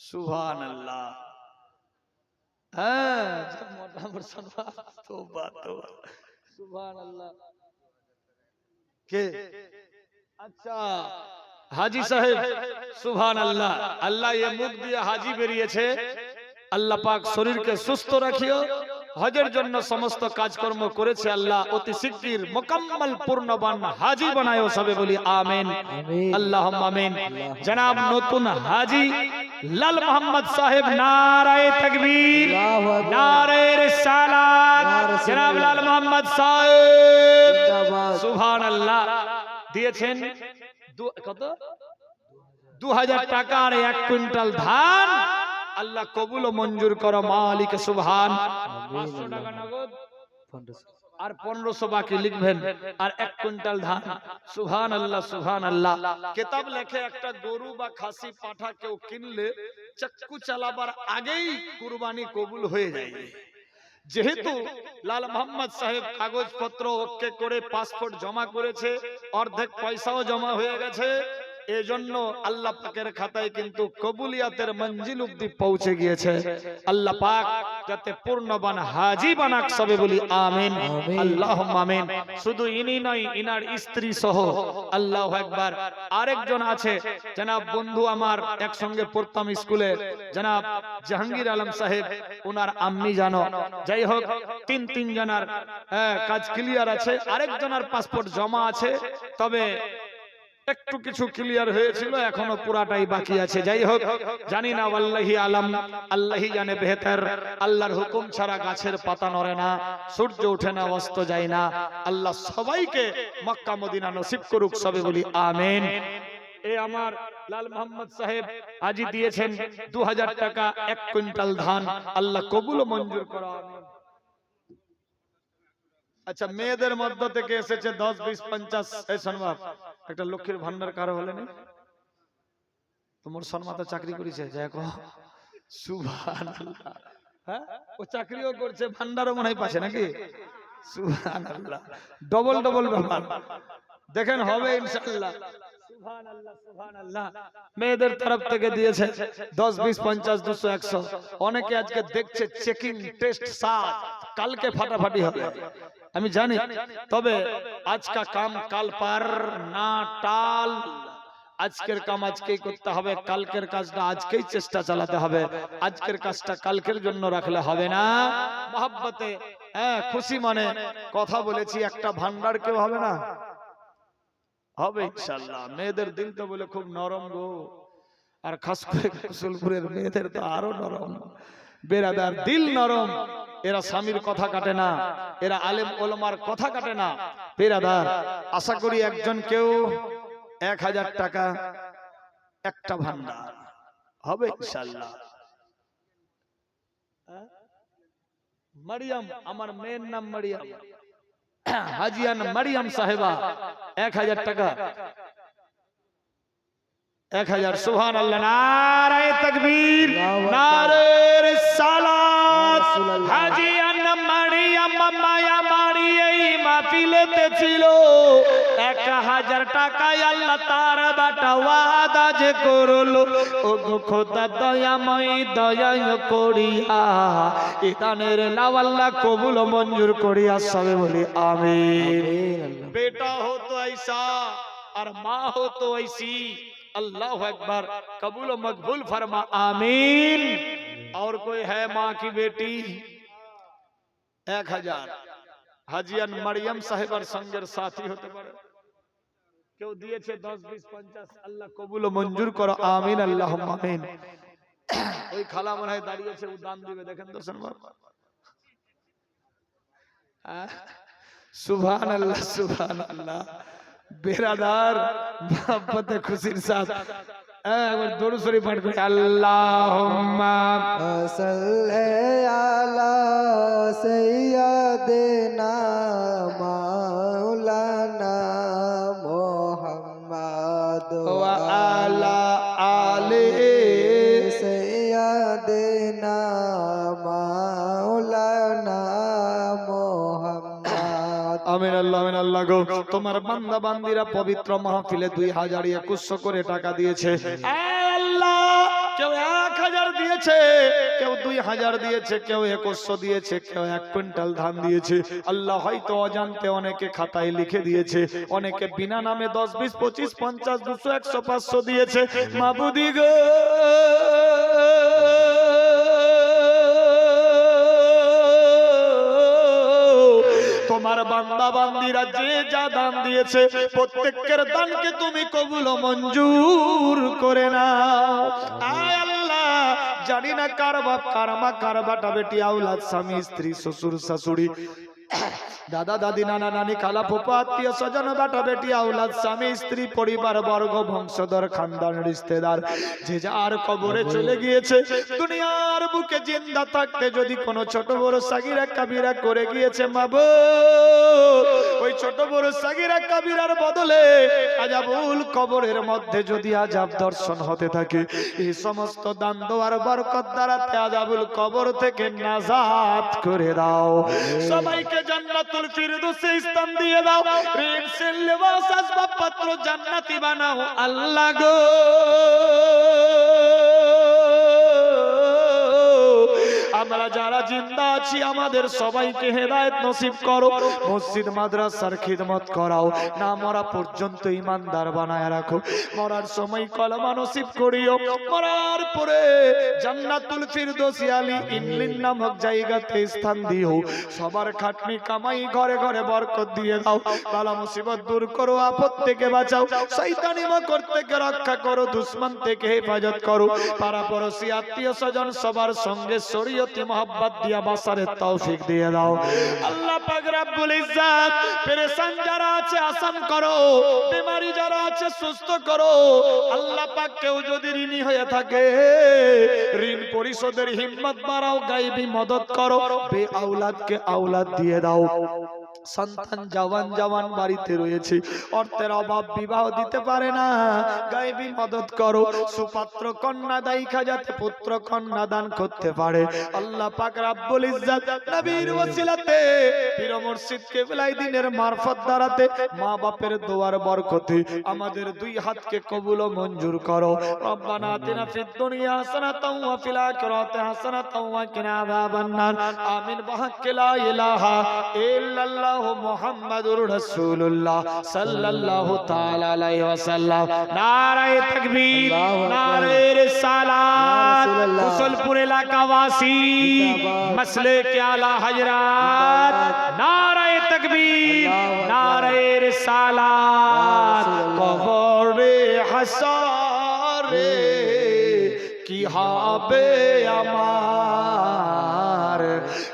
সুবহানাল্লাহ। হ্যাঁ মোটামুটি সর্ব। তোবা তোবা। সুবহানাল্লাহ। কে? আচ্ছা হাজী সাহেব। সুবহানাল্লাহ। আল্লাহ ये মুখ দিয়ে হাজী বেরিয়েছে। আল্লাহ পাক শরীরকে সুস্থ রাখিও। হজের জন্য সমস্ত কাজকর্ম করেছে আল্লাহ অতি শিগগির মুকাম্মাল পূর্ণবান হাজী বানায়ো, সবে বলি আমিন আল্লাহুম্মা আমিন। জনাব নতুন হাজী লাল মোহাম্মদ সাহেব, নারায়ে তাকবীর, নারায়ে রিসালাত। জনাব লাল মোহাম্মদ সাহেব সুবহানাল্লাহ দিয়েছেন কত? 2000 টাকা আর 1 কুইন্টাল ধান। আল্লাহ কবুল ও মঞ্জুর করো, মালিক সুবহান। 500 টাকা নগদ আর 1500 বাকি লিখবেন, আর 1 কুইন্টাল ধান। সুবহানাল্লাহ সুবহানাল্লাহ। কিতাব লেখে একটা গরু বা খাসি পাঠা কেউ কিনলে চাক্কু চালাবার আগেই কুরবানি কবুল হয়ে যায়। যেহেতু লাল মোহাম্মদ সাহেব কাগজপত্র ওকে করে পাসপোর্ট জমা করেছে, অর্ধেক পয়সাও জমা হয়ে গেছে, এজন্য আল্লাহ পাকের খাতায় কিন্তু কবুলিয়াতের মঞ্জিল অবধি পৌঁছে গিয়েছে। আল্লাহ পাক যাতে পূর্ণবান হাজী বানাক, সবে বলি আমিন আল্লাহুম্মা আমিন। শুধু ইনি নয়, ইনার স্ত্রী সহ। আল্লাহু আকবার। আরেকজন আছে জনাব বন্ধু আমার, একসঙ্গে পড়তাম স্কুলে, জনাব জাহাঙ্গীর আলম সাহেব, ওনার আম্মি জানো। যাই হোক, তিন জনার কাজ ক্লিয়ার আছে। আরেকজনের পাসপোর্ট জমা আছে, তবে একটু কিছু ক্লিয়ার হয়েছিল, এখনো পুরাটাই বাকি আছে। যাই হোক, জানি না, আল্লাহি আলম, আল্লাহি জানে বেহতর। আল্লাহর হুকুম ছাড়া গাছের পাতা নড়ে না, সূর্য ওঠে না, অস্ত যায় না। আল্লাহ সবাইকে মক্কা মদিনা নসিব করুক, সবে বলি আমিন। এ আমার লাল মোহাম্মদ সাহেব আজি দিয়েছেন 2000 টাকা, 1 কুইন্টাল ধান। আল্লাহ কবুল ও মঞ্জুর করো, আমিন। আচ্ছা, মেয়েদের মধ্য থেকে এসেছে 10, 20, 50। এই শোনবাব, একটা লক্ষ্মীর ভান্ডার কারো হলে নেই? তোমার সন্মাতা চাকরি করেছে যাই কো সুবহানাল্লাহ। হ্যাঁ ও চাকরিও করছে ভান্ডারও মনে হয় পাচ্ছে নাকি সুবহানাল্লাহ ডবল ডবল ব্যাপার দেখেন হবে ইনশাআল্লাহ সুবহানাল্লাহ সুবহানাল্লাহ মেয়েদের তরফ থেকে দিয়েছে 10 20 50 200 100 অনেকে আজকে দেখছে চেকিং টেস্ট সাত কালকে ফাটাফাটি হবে আমি জানি তবে আজকা কাম কাল পার না টাল আজকের কাম আজকেই করতে হবে কালকের কাজটা আজকেই চেষ্টা চালাতে হবে আজকের কাজটা কালকের জন্য রাখলে হবে না মহব্বতে হ্যাঁ খুশি মনে কথা বলেছি একটা ভান্ডার কেউ হবে না হবে ইনশাআল্লাহ মেয়েদের দিল তো বলে খুব নরম গো আর খাস করে কুশলপুরের মেয়েদের তো আরো নরম বেরাদার দিল নরম এরা স্বামীর কথা কাটে না এরা আলেম ওলামার কথা কাটে না বেরাদার আশা করি একজন কেউ 1000 টাকা একটা ভান্ডার হবে ইনশাআল্লাহ মারিয়াম আমার মেয়ের নাম মারিয়াম হাজিয়ান মারিয়াম সাহেবা 1000 টাকা 1000 সুবহানাল্লাহ নারায়ে তাকবীর নারে রিসালাত হাজিয়ান মারিয়াম মায়া মারি এই মাহফিলেতে ছিল 1000 টাকায় আল্লাহ তার বাটা ওয়াদা যে করলো ও গো খোদা দয়াময় দয়া করিয়া এই দানের নাও আল্লাহ কবুল মঞ্জুর করিয়া সবে বলি আমিন बेटा हो तो ऐसा और माँ हो तो ऐसी अल्लाह अकबर कबूल मकबूल फरमा आमीन और कोई है माँ की बेटी 1000 হাজিয়ান মারিয়াম সাহেবার সঙ্গের সাথী হতে পারে কেউ দিয়েছে 10 20 50 আল্লাহ কবুল ও মঞ্জুর করো আমিন আল্লাহুম্মা আমিন ওই খালা মনে হয় দাঁড়িয়েছে ও দান দিবে দেখেন তো শোন বাবা সুবহানাল্লাহ সুবহানাল্লাহ বেরাদার মোহব্বতে খুশির সাথ একবার দরুদ শরীফ পাঠ করি আল্লাহুম্মা সাল্লি আলা সাইয়্যিদিনা মাওলানা মুহাম্মদ ওয়া আলা আলি সাইয়্যিদিনা মাওলানা মুহাম্মদ আমিন আল্লাহ গো তোমার বান্দা বান্দিরা পবিত্র মাহফিলে 2100 করে টাকা দিয়েছে আল্লাহ কেউ 1000 দিয়েছে কেউ 2000 দিয়েছে কেউ 2100 দিয়েছে কেউ 1 কুইন্টাল ধান দিয়েছে আল্লাহ হয়তো অজান্তে অনেকে খাতায় লিখে দিয়েছে অনেকে বিনা নামে 10 20 25 50 200 100 500 দিয়েছে মাবুদি গো তোমার বান্দা বান্দিরা যে যা দান দিয়েছে প্রত্যেকের দানকে তুমি কবুল ও মঞ্জুর করে নাও আয় আল্লাহ জানি না কার বাপ কার মা কার বাটা বেটি আওলাদ স্বামী স্ত্রী শ্বশুর শাশুড়ি দাদা দাদি নানা নানি খালা ফুপা আত্মীয় স্বজন বাটা বেটি আওলাদ স্বামী স্ত্রী পরিবার বর্গ বংশধর খানদান রিশতেদার যে যার কবরে চলে গিয়েছে দুনিয়ার বুকে জিন্দা থাকতে যদি কোনো ছোট বড় সাগীরা কাবিরা করে গিয়েছে মাবুদ ওই ছোট বড় সাগীরা কাবিরার বদলে আযাবুল কবরের মধ্যে যদি আযাব দর্শন হতে থাকে এই সমস্ত দান দোয়ার বরকত দ্বারা আযাবুল কবর থেকে নাজাত করে দাও সবাইকে জান্নাতুল ফিরদৌসে স্থান দিয়ে দাও রিজিকের লিবাস আসবাব পত্র জান্নাতি বানাও আল্লাহ গো আমরা যারা জিন্দা আছি আমাদের সবাইকে হেদায়েত নসিব করো মসজিদ মাদ্রাসার খিদমত করাও না মরা পর্যন্ত ঈমানদার বানায় রাখো মরার সময় কলমা নসিব করিও মরার পরে জান্নাতুল ফিরদৌসি আলী ইনলিন নামক জায়গাতে স্থান দিও সবার খাটনি কামাই ঘরে ঘরে বরকত দিয়ে দাও বালা মুসিবত দূর করো আপদ থেকে বাঁচাও শয়তানি মকর থেকে রক্ষা করো দুশমন থেকে হেফাজত করো পাড়া পড়শি আত্মীয় স্বজন সবার সঙ্গে শরীয়তি মোহাব্বত দিয়া বাসারের তৌফিক দিয়ে দাও আল্লাহ পাক রব্বুল ইজ্জত পেরেশান যারা আছে আসান করো বিমারি যারা আছে সুস্থ করো আল্লাহ পাক কেউ যদি ঋণী হয়ে থাকে ঋণ পরিশোধের হিম্মত বাড়াও গায়বী মদত করো বে আওলাদকে আওলাদ দিয়ে দাও সন্তান জওয়ান বাড়িতে রয়েছে, অর্থের অভাব, বিবাহ দিতে পারে না, গায়েবী মদত করো, সুপাত্র কন্যা দায়িকা যাতে পুত্র কন্যা দান করতে পারে। আল্লাহ পাক রব্বুল ইজ্জত নবীর ওসিলাতে পীর মুর্শিদ কিবলাই দিনের মারফত দ্বারাতে মা বাপের দোয়ার বরকতে আমাদের দুই হাতকে কবুল ও মঞ্জুর করো। রব্বানা আতিনা ফিদ দুনিয়া হাসানাতাও ওয়া ফিল আখিরাতি হাসানাতাও ওয়া কিনা আযাবান নার। আমিন বিহাক্কি লা ইলাহা ইল্লাল্লাহ মুহাম্মাদুর রাসূলুল্লাহ সাল্লাল্লাহু তাআলা আলাইহি ওয়াসাল্লাম। নারায়ে তাকবীর, নারায়ে রিসালাত। কুশলপুর এলাকাবাসী, মসলে কে আলা হযরত, নারায়ে তাকবীর, নারায়ে রিসালাত। কবরে হাসরে কি হবে আমার,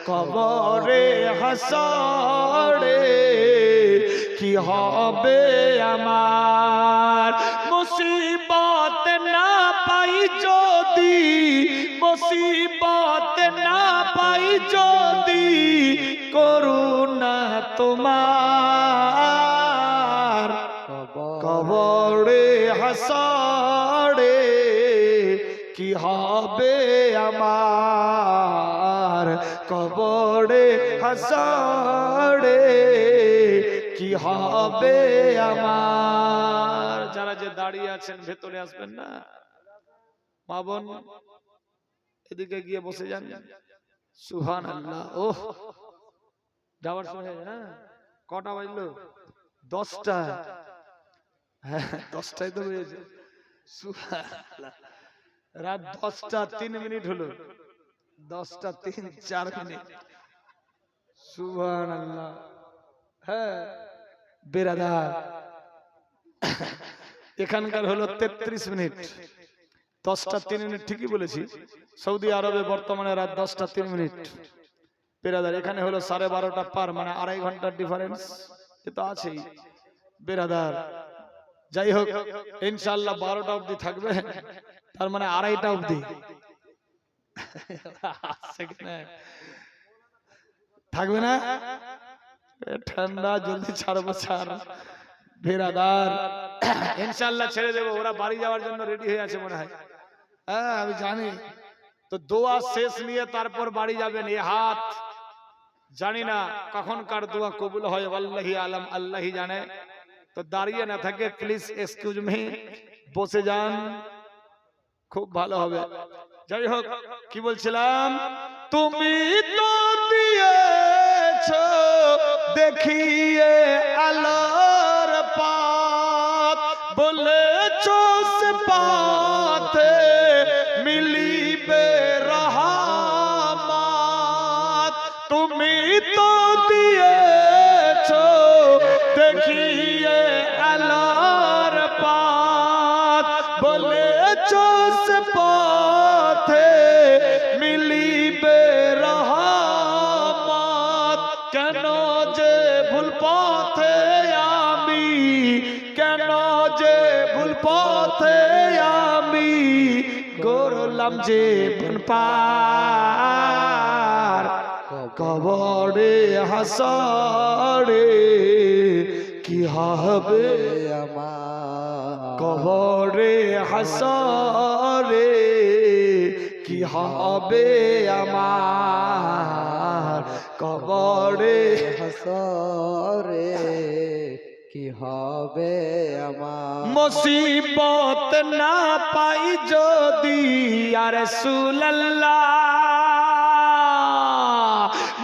কবরে হাসরে কি হবে আমার। মুসিবত না পাই যদি, মুসিবত না পাই যদি, করুণা তোমার, কবরে হাসরে কি হবে আমার, কবরে হাসরে কি হবে আমার। যারা যে দাঁড়িয়ে আছেন ভেতরে আসবেন না, মা বোন এদিকে গিয়ে বসে যান। সুবহানাল্লাহ। ওহ, যাওয়ার সময় হয়ে না, কটা বাজলো? 10টা। হ্যাঁ 10টাই তো হয়েছে। সুবহানাল্লাহ। রাত 10টা 3 মিনিট হলো, 10টা 4 মিনিট। সুবহানাল্লাহ। হ্যাঁ বেরাদার, এখানকার হলো 33 মিনিট, 10টা 3 মিনিট ঠিকই বলেছি। সৌদি আরবে বর্তমানে রাত 10টা 3 মিনিট। বেরাদার এখানে হলো 12:30 পার, মানে 2.5 ঘন্টার ডিফারেন্স এ তো আছেই। বেরাদার যাই হোক, ইনশাআল্লাহ 12টা অবধি থাকবে, তার মানে 2:30টা অবধি থাকবে না। ঠান্ডা জলদি ছাড়বো, ছাড় বেরাদার। ইনশাআল্লাহ ছেড়ে দেবো, ওরা বাড়ি যাওয়ার জন্য রেডি হয়ে আছে মনে হয়। হ্যাঁ আমি জানি তো, দোয়া শেষ নিয়ে তারপর বাড়ি যাবেন। এ হাত জানি না কখন কার দোয়া কবুল হয়, আল্লাহি আলম, আল্লাহি জানে। তো দাঁড়িয়ে না থাকে, প্লিজ এক্সকিউজ মি, বসে যান, খুব ভালো হবে। যাই হোক, কি বলছিলাম, তুমি তো দিয়েছো দেখিয়ে আলোর পথ, বলেছো সে পথে মিলিবে রহমত। তুমি তো দিয়েছো দেখিয়ে আলোর পথ, বলেছো সে পথে মিলিবে রহমত। কেন যে ভুল পথে আমি, কেন যে ভুল পথে আমি করলাম যে ভুল পার। কবরে হাসরে কি হবে আমার, কবরে হাসরে কি হবে আমার, কবরে হাসরে কি হবে আমার। মুসিবত না পাই যদি ইয়া রাসূলুল্লাহ,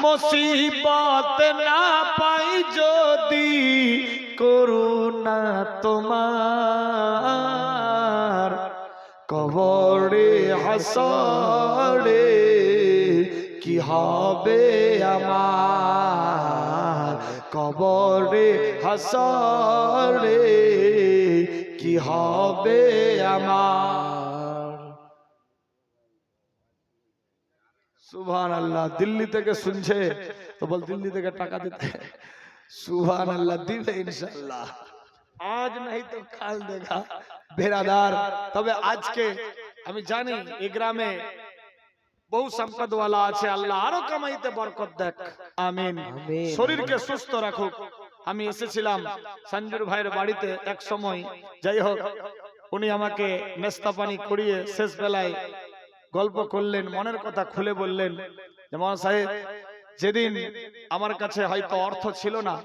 মুসিবত না পাই যদি, করুণা তোমার, কবরে হাসরে কি হবে আমার, কবরে হাসরে কি হবে আমার। সুবহানাল্লাহ। দিল্লি থেকে শুনছে তো বল, দিল্লি থেকে টাকা দিতে। সুবহানাল্লাহ, দিবে ইনশাআল্লাহ, আজ नहीं তো কাল দেখা। বেরাদার তবে আজকে আমি জানি এই গ্রামে বহু সম্পদওয়ালা আছে, আল্লাহ আরো কামাইতে বরকত দেখ, আমিন। আমিন। শরীরকে সুস্থ রাখুক। আমি এসেছিলাম সঞ্জুর ভাইয়ের বাড়িতে এক সময়, যাই হোক উনি আমাকে নাস্তা পানি করিয়ে শেষ বেলায় গল্প করলেন, মনের কথা খুলে বললেন যে মৌলানা সাহেব, যেদিন আমার কাছে হয়তো অর্থ ছিল না,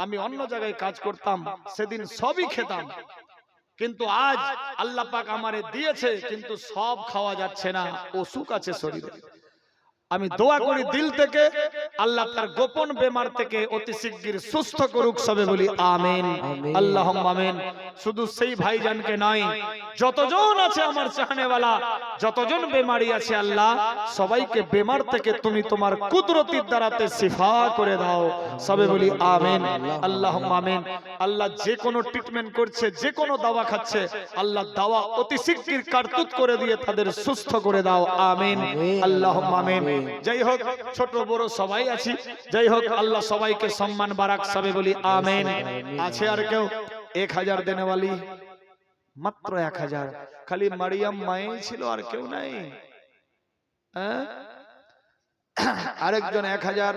আমি অন্য জায়গায় কাজ করতাম, সেদিন সবই খেতাম, কিন্তু আজ আল্লাহ পাক আমারে দিয়েছে, কিন্তু সব খাওয়া যাচ্ছে না, অসুখ আছে শরীরে। আমি দোয়া করি দিল থেকে, আল্লাহ তার গোপন বেমার থেকে অতি শিগগির সুস্থ করুক, সবে বলি আমিন, আমিন। আল্লাহুম্মা আমিন। শুধু সেই ভাইজানকে নয়, যতজন আছে আমার চাহনেওয়ালা, যতজন বেমারি আছে আল্লাহ সবাইকে বেমার থেকে তুমি তোমার কুদরতির দ্বারাতে শিফা করে দাও, সবে বলি আমিন, আল্লাহুম্মা আমিন। আল্লাহ যে কোনো ট্রিটমেন্ট করছে, যে কোনো দাওয়া খাচ্ছে, আল্লাহ দাওয়া অতি শিগগির কারতুত করে দিয়ে তাদের সুস্থ করে দাও, আমিন, আল্লাহুম্মা আমিন। যাই হোক ছোট বড় সবাই আছি, যাই হোক আল্লাহ সবাইকে সম্মান বারাক, সবে বলি আমিন। আছে আর কেউ 1000 দেনেওয়ালি? মাত্র 1000, খালি মারিয়াম মাই ছিল, আর কেউ নাই। হ্যাঁ, আরেকজন 1000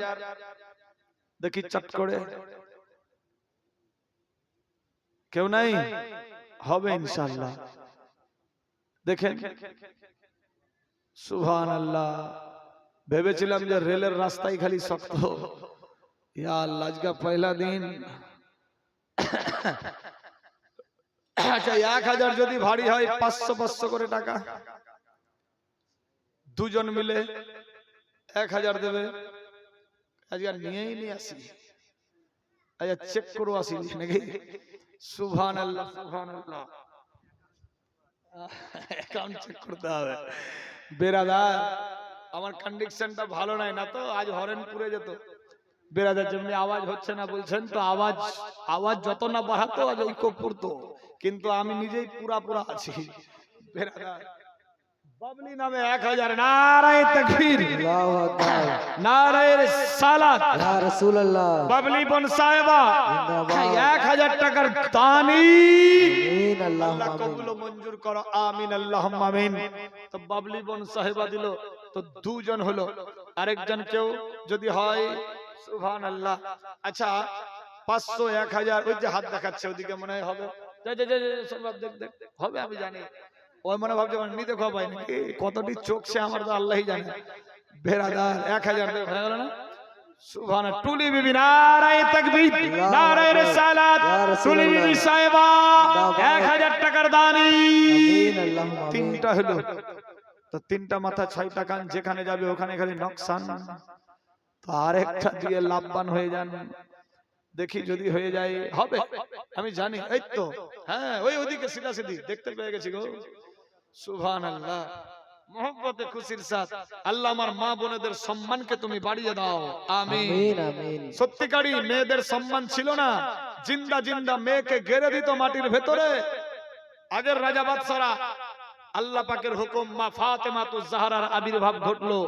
দেখি চট করে, কেউ নাই? হবে ইনশাআল্লাহ। দেখেন সুবহানাল্লাহ, ভেবেছিলাম যে রেলের রাস্তায় খালি শক্ত, ইয়া আল্লাহ আজকে পয়লা দিন। আচ্ছা 1000 যদি ভারী হয় 500 করে টাকা, দুজন মিলে 1000 দেবে। আজকে নিয়েই নিয়ে আসি, আচ্ছা চেক করো আসি নাকি? সুবহানাল্লাহ, সুবহানাল্লাহ, অ্যাকাউন্ট চেক করতে হবে। বেরাদার আমার কন্ডিশনটা ভালো নাই, না তো আজ হরেন পুরে যেত। বেরাদার যেমনি আওয়াজ হচ্ছে না বলছেন, তো আওয়াজ যত না বাড়াতো আজ ঐক্য পড়তো, কিন্তু আমি নিজেই পুরা আছি। বেরাদার বাবলি নামে 1000, নারায়ে তাকবীর, আল্লাহু আকবার, নারায়ে রিসালাত, ইয়া রাসূলুল্লাহ, বাবলি বোন সাহেবা জিন্দাবাদ। 1000 টাকার দানি, আমিন, আল্লাহুম্মা আল্লাহ আমিন। কবুল ও মঞ্জুর করো, আমিন, আল্লাহুম্মা আমিন। তো বাবলি বোন সাহেবা দিল, তো দুজন হলো, আরেকজন কেউ যদি হয়, সুবহানাল্লাহ। আচ্ছা 500 1000, ওই যে হাত দেখাচ্ছে ওদিকে মনে হয় হবে, সব দেখ হবে, আমি জানি। ওই মনে ভাবছে নিতে খাওয়াই নাকি, কতটি চোখ সে আমার তো আল্লাহই জানে। বেরাদার 1000 হয়ে গেল না? সুবহানাল্লাহ। টুলি বিবি নারায়ে তাকবীর, নারায়ে রিসালাত, টুলি বিবি সাহেবা 1000 টাকার দানি। আমিন, আল্লাহুম্মা আমিন। তিনটা হলো, তো তিনটা মাথা 6টা কান, যেখানে যাবে ওখানে খালি নকশান। তো আরেকটা দিয়ে লাভবান হয়ে যান, দেখি যদি হয়ে যায় হবে, আমি জানি। এই তো হ্যাঁ, ওইদিকে সিধা সিধি দেখতে পেয়ে গেছি গো। সুবহানাল্লাহ, মোহব্বতে খুশির সাথ আল্লাহ আমার মা বোনেদের সম্মানকে তুমি বাড়িয়ে দাও, আমিন। আমিন, আমিন। সত্যিকারই মেয়েদের সম্মান ছিল না, জিন্দা মেয়েকে গেড়ে দিত মাটির ভেতরে। আগের রাজা বাদশারা, আল্লাহ পাকের হুকুম মা ফাতেমাতুজ জাহরার আবির্ভাব ঘটলো,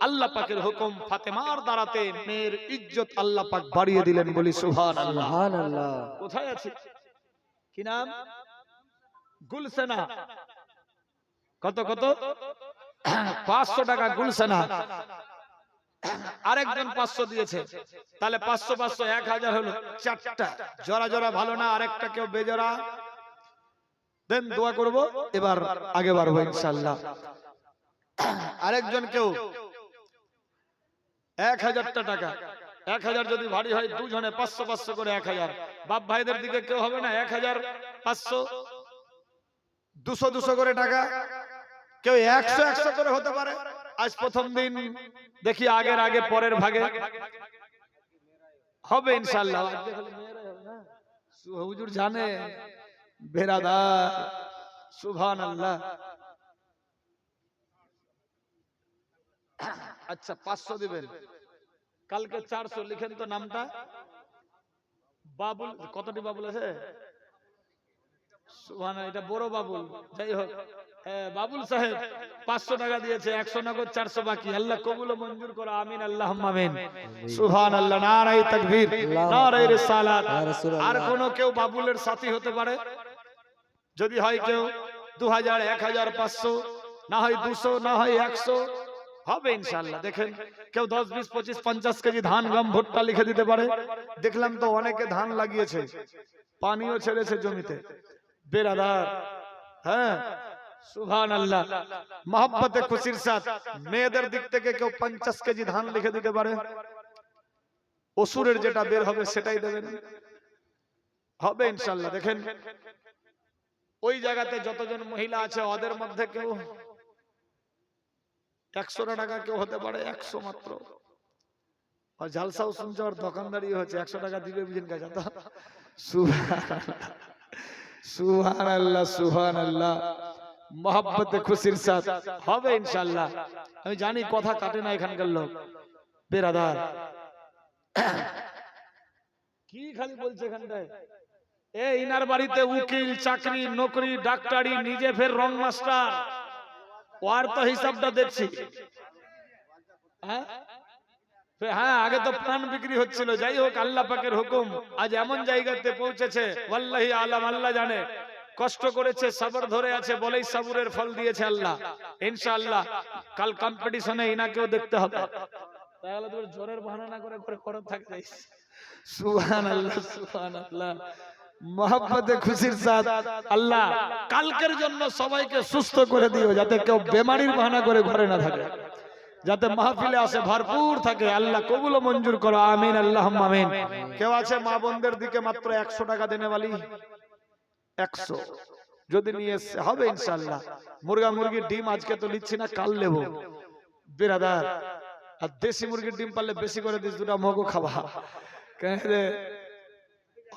আল্লাহ পাকের হুকুম ফাতেমার দ্বারাতে মেয়ের ইজ্জত আল্লাহ পাক বাড়িয়ে দিলেন, বলি সুবহানাল্লাহ। সুবহানাল্লাহ। কোথায় আছে, কি নাম? গুলসেনা। কত 500 টাকা গুলসেনা। আরেকজন 500 দিয়েছে, তাহলে 500 1000 হলো, 4টা জোড়া ভালো না, আরেকটা কেউ বেজোড়া দেন, দোয়া করব, এবার আগে বাড়বো ইনশাআল্লাহ। আরেকজন কেউ 1000 টাকা, 1000 যদি ভারী হয়, দুজনে 500 করে 1000। বাপ ভাইদের দিকে কেউ হবে না? 1000 500 200 করে টাকা, কেউ 100 করে হতে পারে। আজ প্রথম দিন, দেখি আগের আগে পরের ভাগে হবে ইনশাআল্লাহ। হুজুর জানে, বেরাদার সুবহানাল্লাহ। আচ্ছা 500 দিবেন, কালকে 400 লিখেন তো নামটা। বাবুল, কতটি বাবুল আছে? সুবহানাল্লাহ, এটা বড় বাবুল। যাই হোক, বাবুল সাহেব 500 টাকা দিয়েছে, 100 নগদ, 400 বাকি। আল্লাহ কবুল ও মঞ্জুর করো, আমিন, আল্লাহুম্মা আমিন। সুবহানাল্লাহ, নারায়ে তাকবীর, নারায়ে রিসালাত। আর কোন কেউ বাবুলের সাথী হতে পারে? যদি হয় কেউ 2000 1500, না হয় 200, না হয় 100, হবে ইনশাআল্লাহ। দেখেন কেউ 10 20 25 50 কেজি ধান গম ভুট্টা লিখে দিতে পারে। দেখলাম তো অনেকে ধান লাগিয়েছে, পানিও ছেড়েছে জমিতে। বেরাদার, হ্যাঁ সুবহানাল্লাহ, মহব্বতে খুশির সাথ মেয়েদের দিক থেকে কেউ 50 কেজি ধান লিখে দিতে পারে। অসুরের যেটা বের হবে সেটাই দেবেন, হবে ইনশাআল্লাহ। দেখেন ওই জায়গাতে যতজন মহিলা আছে ওদের মধ্যে কেউ 100 টাকা কেউ হতে পারে, 100 মাত্র। আর জালসাও শুনছে আর দোকানদারি হচ্ছে, 100 টাকা দিবে বুঝেন কাছে তো। সুবহানাল্লাহ সুবহানাল্লাহ, মহব্বতে খুশির সাথ হবে ইনশাআল্লাহ। আমি জানি কথা কাটে না এখানকার লোক। বেরাদার কি খালি বলছে এখানটায়, ইনার বাড়িতে উকিল চাকরি নকরি ডাক্তারি, নিজে ফের রং মাস্টার, ওর তো হিসাবটা দেখছি। হ্যাঁ আগে তো প্রাণ বিক্রি হচ্ছিল। যাই হোক, আল্লাহ পাকের হুকুম আজ এমন জায়গাতে পৌঁছেছে, ওয়াল্লাহি আলাম, আল্লাহ জানে। কষ্ট করেছে, সবর ধরে আছে বলেই সবরের ফল দিয়েছে আল্লাহ। ইনশাআল্লাহ কাল কম্পিটিশনে ইনাকেও দেখতে হবে, তাহলে তোর জোরের বাহানা না করে করে করতে থাকবে। সুবহানাল্লাহ সুবহানাল্লাহ, মহব্বতে খুশির সাথ আল্লাহ কালকের জন্য সবাইকে সুস্থ করে দিও, যাতে কেউ বেমারির বাহানা করে ঘরে না থাকে, যাতে মাহফিলে আসে ভরপুর থাকে। আল্লাহ কবুল ও মঞ্জুর করো, আমিন আল্লাহুম্মা আমিন। কেউ আছে মা বোনদের দিকে মাত্র 100 টাকা দেনে वाली? 100 যদি নিয়ে এসে হবে ইনশাআল্লাহ। মুরগা মুরগির ডিম আজকে তো নিচ্ছি না, কাল নেব বিরাদার। আর দেশি মুরগির ডিম পারলে বেশি করে দিস, দুটা মগো খাবা। কেন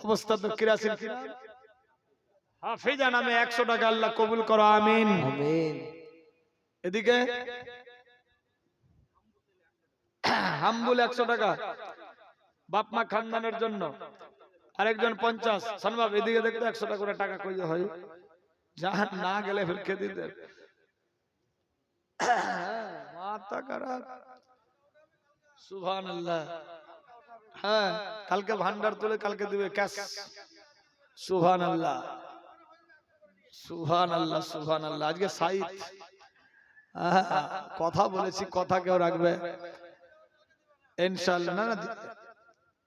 অবস্থা তো কিরাসিন কিনা। হাফিজা নামে 100 টাকা, আল্লাহ কবুল করো, আমিন আমিন। এদিকে হাম্বুল 100 টাকা বাপ মা খানদানের জন্য, আরেকজন 50। সানবাব এদিকে দেখতে 100 টাকা করে টাকা কই হয়, জাহান না গেলে ফির কে দিতে। মাথা খারাপ, সুবহানাল্লাহ। হ্যাঁ কালকে ভান্ডার তুলে কালকে দিবে ক্যাশ। সুবহানাল্লাহ সুবহানাল্লাহ সুবহানাল্লাহ। আজকে সাইদ কথা বলেছি, কথা কেউ রাখবে ইনশাআল্লাহ। না না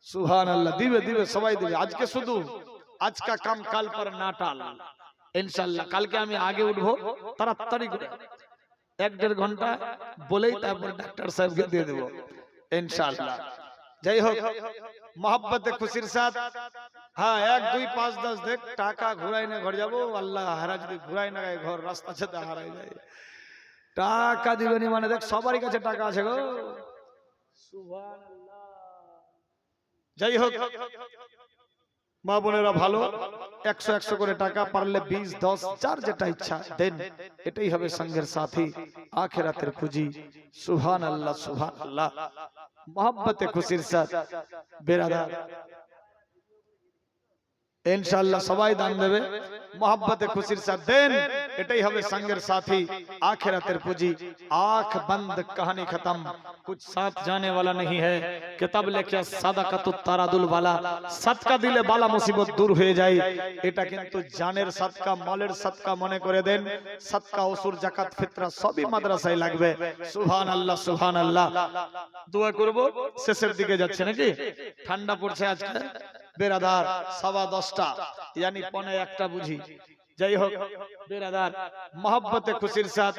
সুবহানাল্লাহ, দিবে দিবে সবাই দিবে। আজকে শুধু আজকা কাম কাল পর না টাল ইনশাআল্লাহ। কালকে আমি আগে উঠবো তাড়াতাড়ি করে, 1-1.5 ঘন্টা বলেই তারপর ডাক্তার সাহেবকে দিয়ে দেব ইনশাআল্লাহ। যাই হোক, মহব্বতে খুশির সাথ। হ্যাঁ 1 2 5 10 দেখ টাকা ঘুরাই না ঘর যাবো, আল্লাহ হারা যদি ঘুরাই না ঘর রাস্তা ছেদে হারাই যায়। টাকা দিবেনি মানে দেখ সবারই কাছে টাকা আছে গো, সুবহানাল্লাহ। যাই হোক মা বোনেরা ভালো, 100 করে টাকা পারলে 20 10 যার যেটা ইচ্ছা দেন, এটাই হবে সঙ্গের সাথী, আখিরাতের পুঁজি। সুবহানাল্লাহ সুবহানাল্লাহ, মহব্বতে খুশির সাথ বেরাদার ইনশাআল্লাহ সবাই দান দেবে, মহব্বতে খুশির সাথ দেন, এটাই হবে সঙ্গের সাথী, आखिरतेर पूंजी। आंख बंद कहानी खत्म, कुछ साथ जाने वाला नहीं है। किताब लेके सदाकातुत तारादुल वाला, सदका दिले बाला मुसीबत दूर হয়ে যায়। এটা কিন্তু জানের সদকা, মালের সদকা মনে করে দেন। সদকা ওসুর যাকাত ফিতরা সবই মাদ্রাসায় লাগবে। সুবহানাল্লাহ সুবহানাল্লাহ। দোয়া করব, শেষের দিকে যাচ্ছে নাকি, ঠান্ডা পড়ছে আজকে বেরাদার, 10:15 यानी 1:45 বুঝি। যাই হোক বেরাদার, মহব্বতে খুশির সাথ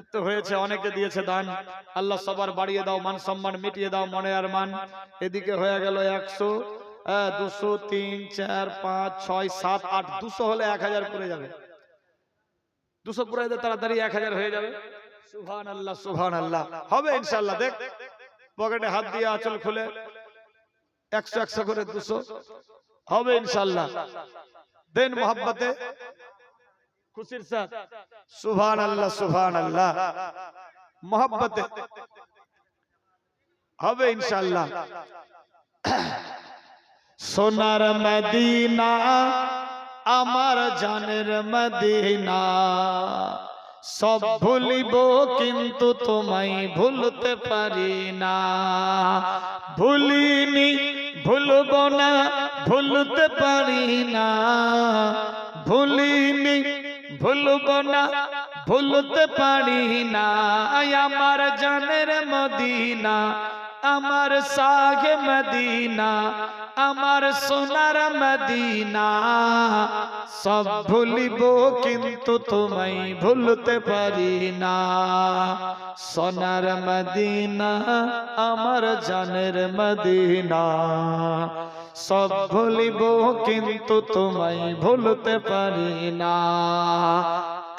এত হয়েছে, অনেকে দিয়েছে দান, আল্লাহ সবার বাড়িয়ে দাও, মান সম্মান মিটিয়ে দাও, মনে আর মান। এদিকে হয়ে গেল 100 200 3 4 5 6 7 8 200 হলে 1000 পুরে যাবে, 200 পুরে দিলে তাড়াতাড়ি 1000 হয়ে যাবে। সুবহানাল্লাহ সুবহানাল্লাহ, হবে ইনশাআল্লাহ। দেখ পকেটে হাত দিয়ে আঁচল খুলে 100 100 করে 200 হবে ইনশাআল্লাহ। দেন মহব্বতে খুশির সাথ। সুবহানাল্লাহ সুবহানাল্লাহ, মহব্বতে হবে ইনশাআল্লাহ। সোনার মদিনা আমার জানের মদিনা, সব ভুলিব কিন্তু তোমায় ভুলতে পারি না। ভুলিনি ভুলব না, ভুলতে পারি না। ভুলিনি ভুলব না, ভুলতে পারি না আমার জানের মদিনা, আমার সাগে মদিনা, আমার সোনার মদিনা। সব ভুলিব কিন্তু তোমায় ভুলতে পারি না। সোনার মদিনা, আমার জানের মদিনা, সব ভুলিব কিন্তু তোমায় ভুলতে পারি না।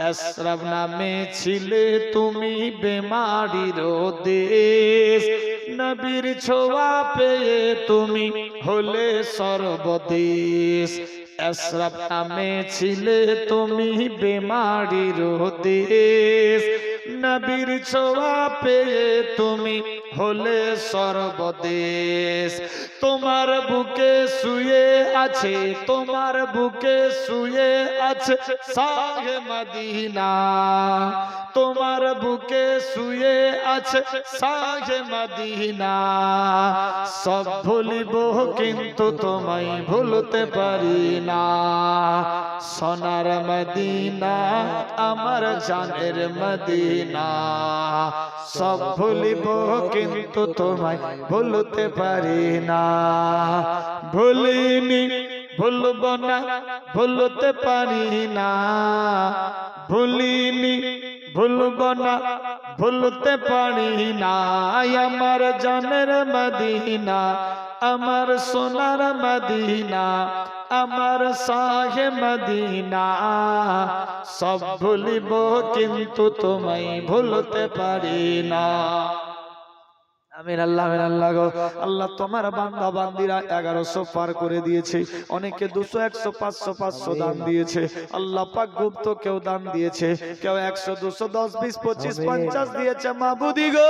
এসরাব নামে ছিলে তুমি বেমারির দেশ, নবীর ছোঁয়া পেয়ে তুমি হলে সর্বদেশ। এসরাব নামে ছিলে তুমি বেমারির দেশ, নবীর ছোঁয়া পেয়ে তুমি হলে সর্বদেশ। তোমার বুকে শুয়ে আছে, তোমার বুকে শুয়ে আছে শাহে মদিনা, তোমার বুকে শুয়ে আছে শাহে মদিনা। সব ভুলিব কিন্তু তোমায় ভুলতে পারি না। সোনার মদিনা, আমার জানের মদিনা, সব ভুলিব কিন্তু তোমায় ভুলতে পারি না। ভুলিনি, ভুলব না, ভুলতে পারি না। ভুলিনি, ভুলব না, ভুলতে পারি না। আমার জানের মদিনা, আমার সোনার মদিনা, আমার শাহে মদিনা, সব ভুলিব কিন্তু তোমায় ভুলতে পারি না। আমিন আল্লাহ, আমিন আল্লাহ গো। আল্লাহ তোমার বান্দা বান্দিরা 1100 পার করে দিয়েছে, অনেকে 200 100 500 500 দান দিয়েছে। আল্লাহ পাক গুপ্ত কেউ দান দিয়েছে, কেউ 100 200 10 20 25 50 দিয়েছে। মাবুদি গো,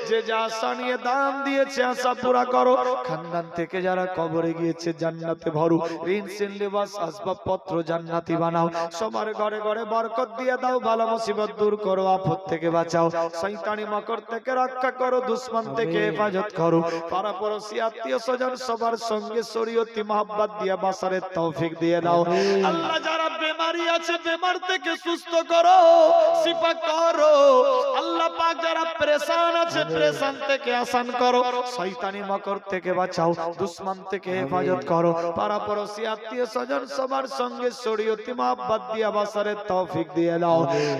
যে যা আশা নিয়ে দান দিয়েছে আশা পুরা করো। খানদান থেকে যারা কবরে গিয়েছে জান্নাতে ভরো, ঋণ সিন লিবাস আসবাবপত্র জান্নাতি বানাও। সবার ঘরে ঘরে বরকত দিয়ে দাও, বালা মুসিবত দূর করো, আফত থেকে বাঁচাও, শয়তানি মকর থেকে রক্ষা করো, দুশমন থেকে হেফাজত করো। পাড়া পড়শি আত্মীয় স্বজন সবার সঙ্গে শরীয়তি মহব্বত দিয়ে বাসারের তৌফিক দিয়ে দাও। আল্লাহ যারা বেমারি আছে বেমার থেকে সুস্থ করো, শিফা করো। আল্লাহ পাক যারা পরেশান আছে পরেশান থেকে আসান করো, শয়তানি মকর থেকে বাঁচাও, দুশমন থেকে হেফাজত করো। পাড়া পড়শি আত্মীয় স্বজন সবার সঙ্গে শরীয়তি মহব্বত দিয়ে বাসারের তৌফিক দিয়ে দাও।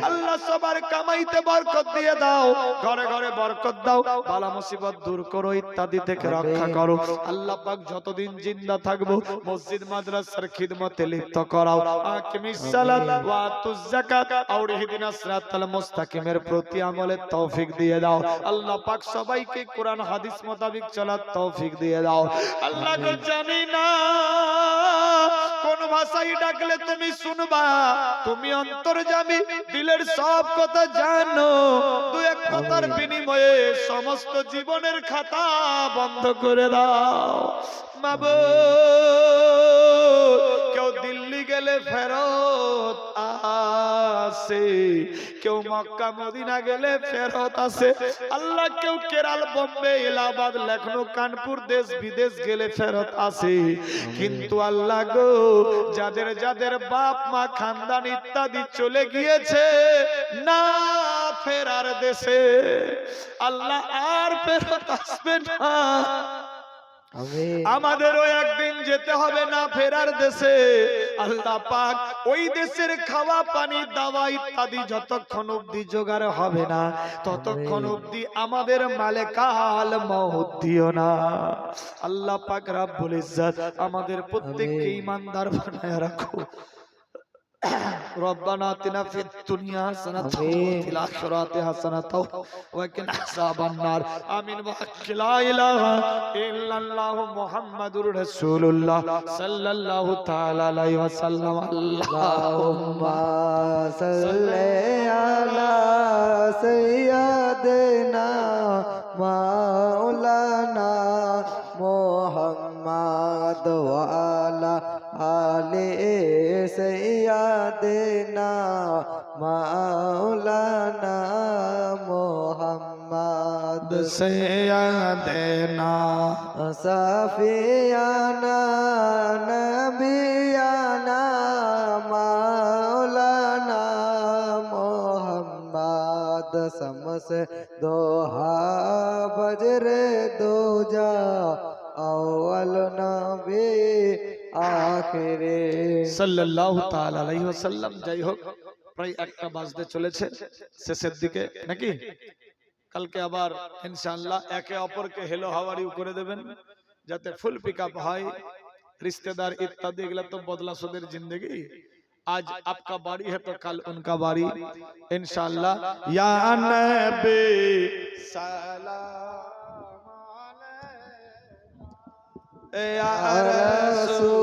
আল্লাহ সবার কামাইতে বরকত দিয়ে দাও, ঘরে ঘরে বরকত দাও, বালা মুসিবত দূর করো, ইত্যাদি থেকে রক্ষা করো। আল্লাহ পাক যতদিন জিন্দা থাকবো মসজিদ মাদ্রাসার খিদমতে লিপ্ত করাও। আকিমিস সালাত ওয়া আতুজ যাকাত আর ইহদিনাস সিরাতাল মুস্তাকিমের প্রতি আমলের তৌফিক দিয়ে দাও। আল্লাহ পাক সবাইকে কোরআন হাদিস মোতাবেক চলার তৌফিক দিয়ে দাও। আল্লাহ গো জানি না কোন ভাষায় ডাকলে তুমি শুনবা, তুমি অন্তর্যামী, দিলের সব কথা জানো। দু এক কথার বিনিময়ে সমস্ত জীবনের খাতা বন্ধ করে দাও। মাবুদ, কেউ দিল্লি গেলে ফেরত আসে, কেউ মক্কা মদিনা গেলে ফেরত আসে। আল্লাহ কেউ কেরাল বোম্বে এলাহাবাদ লখনৌ কানপুর দেশ বিদেশ গেলে ফেরত আসে। কিন্তু আল্লাহ গো, যাদের যাদের বাপ মা খানদান ইত্যাদি চলে গিয়েছে না ফেরার দেশে, আল্লাহ আর ফেরত আসবে না। আমাদেরও একদিন যেতে হবে না ফেরার দেশে। আল্লাহ পাক ওই দেশের খাওয়া পানি দাওয়া ইত্যাদি যতক্ষণ অবধি জোগাড় হবে না ততক্ষণ অবধি আমাদের মালেকাল মউত দিও না। আল্লাহ পাক রব্বুল ইজ্জত আমাদের প্রত্যেককে ঈমানদার বানায় রাখো। ربنا آتنا في الدنيا حسنة وفي الآخرة حسنة وقنا عذاب النار آمين بحق لا إله إلا الله محمد رسول الله صلى الله تعالى عليه وسلم اللهم صل على سيدنا مولانا محمد وعلى آل سيدنا مولانا محمد سيدنا سفيانا نبينا समस दोहा बजरे दोजा अव्वल नबी आखिरे সাল্লাল্লাহু তাআলা আলাইহি ওয়াসাল্লাম। যাই হোক, প্রায় একটা বাজতে চলেছে, শেষের দিকে নাকি? কালকে আবার ইনশাআল্লাহ একে অপরকে হেলো হাওয়ারিও করে দেবেন, যাতে ফুল পিকআপ হয়। रिश्तेदार इत्यादि अगला तो बदला सुधर जिंदगी। आज आपका बारी है तो कल उनका बारी इंशाअल्लाह। या नबी सलाम अलैका या रसूल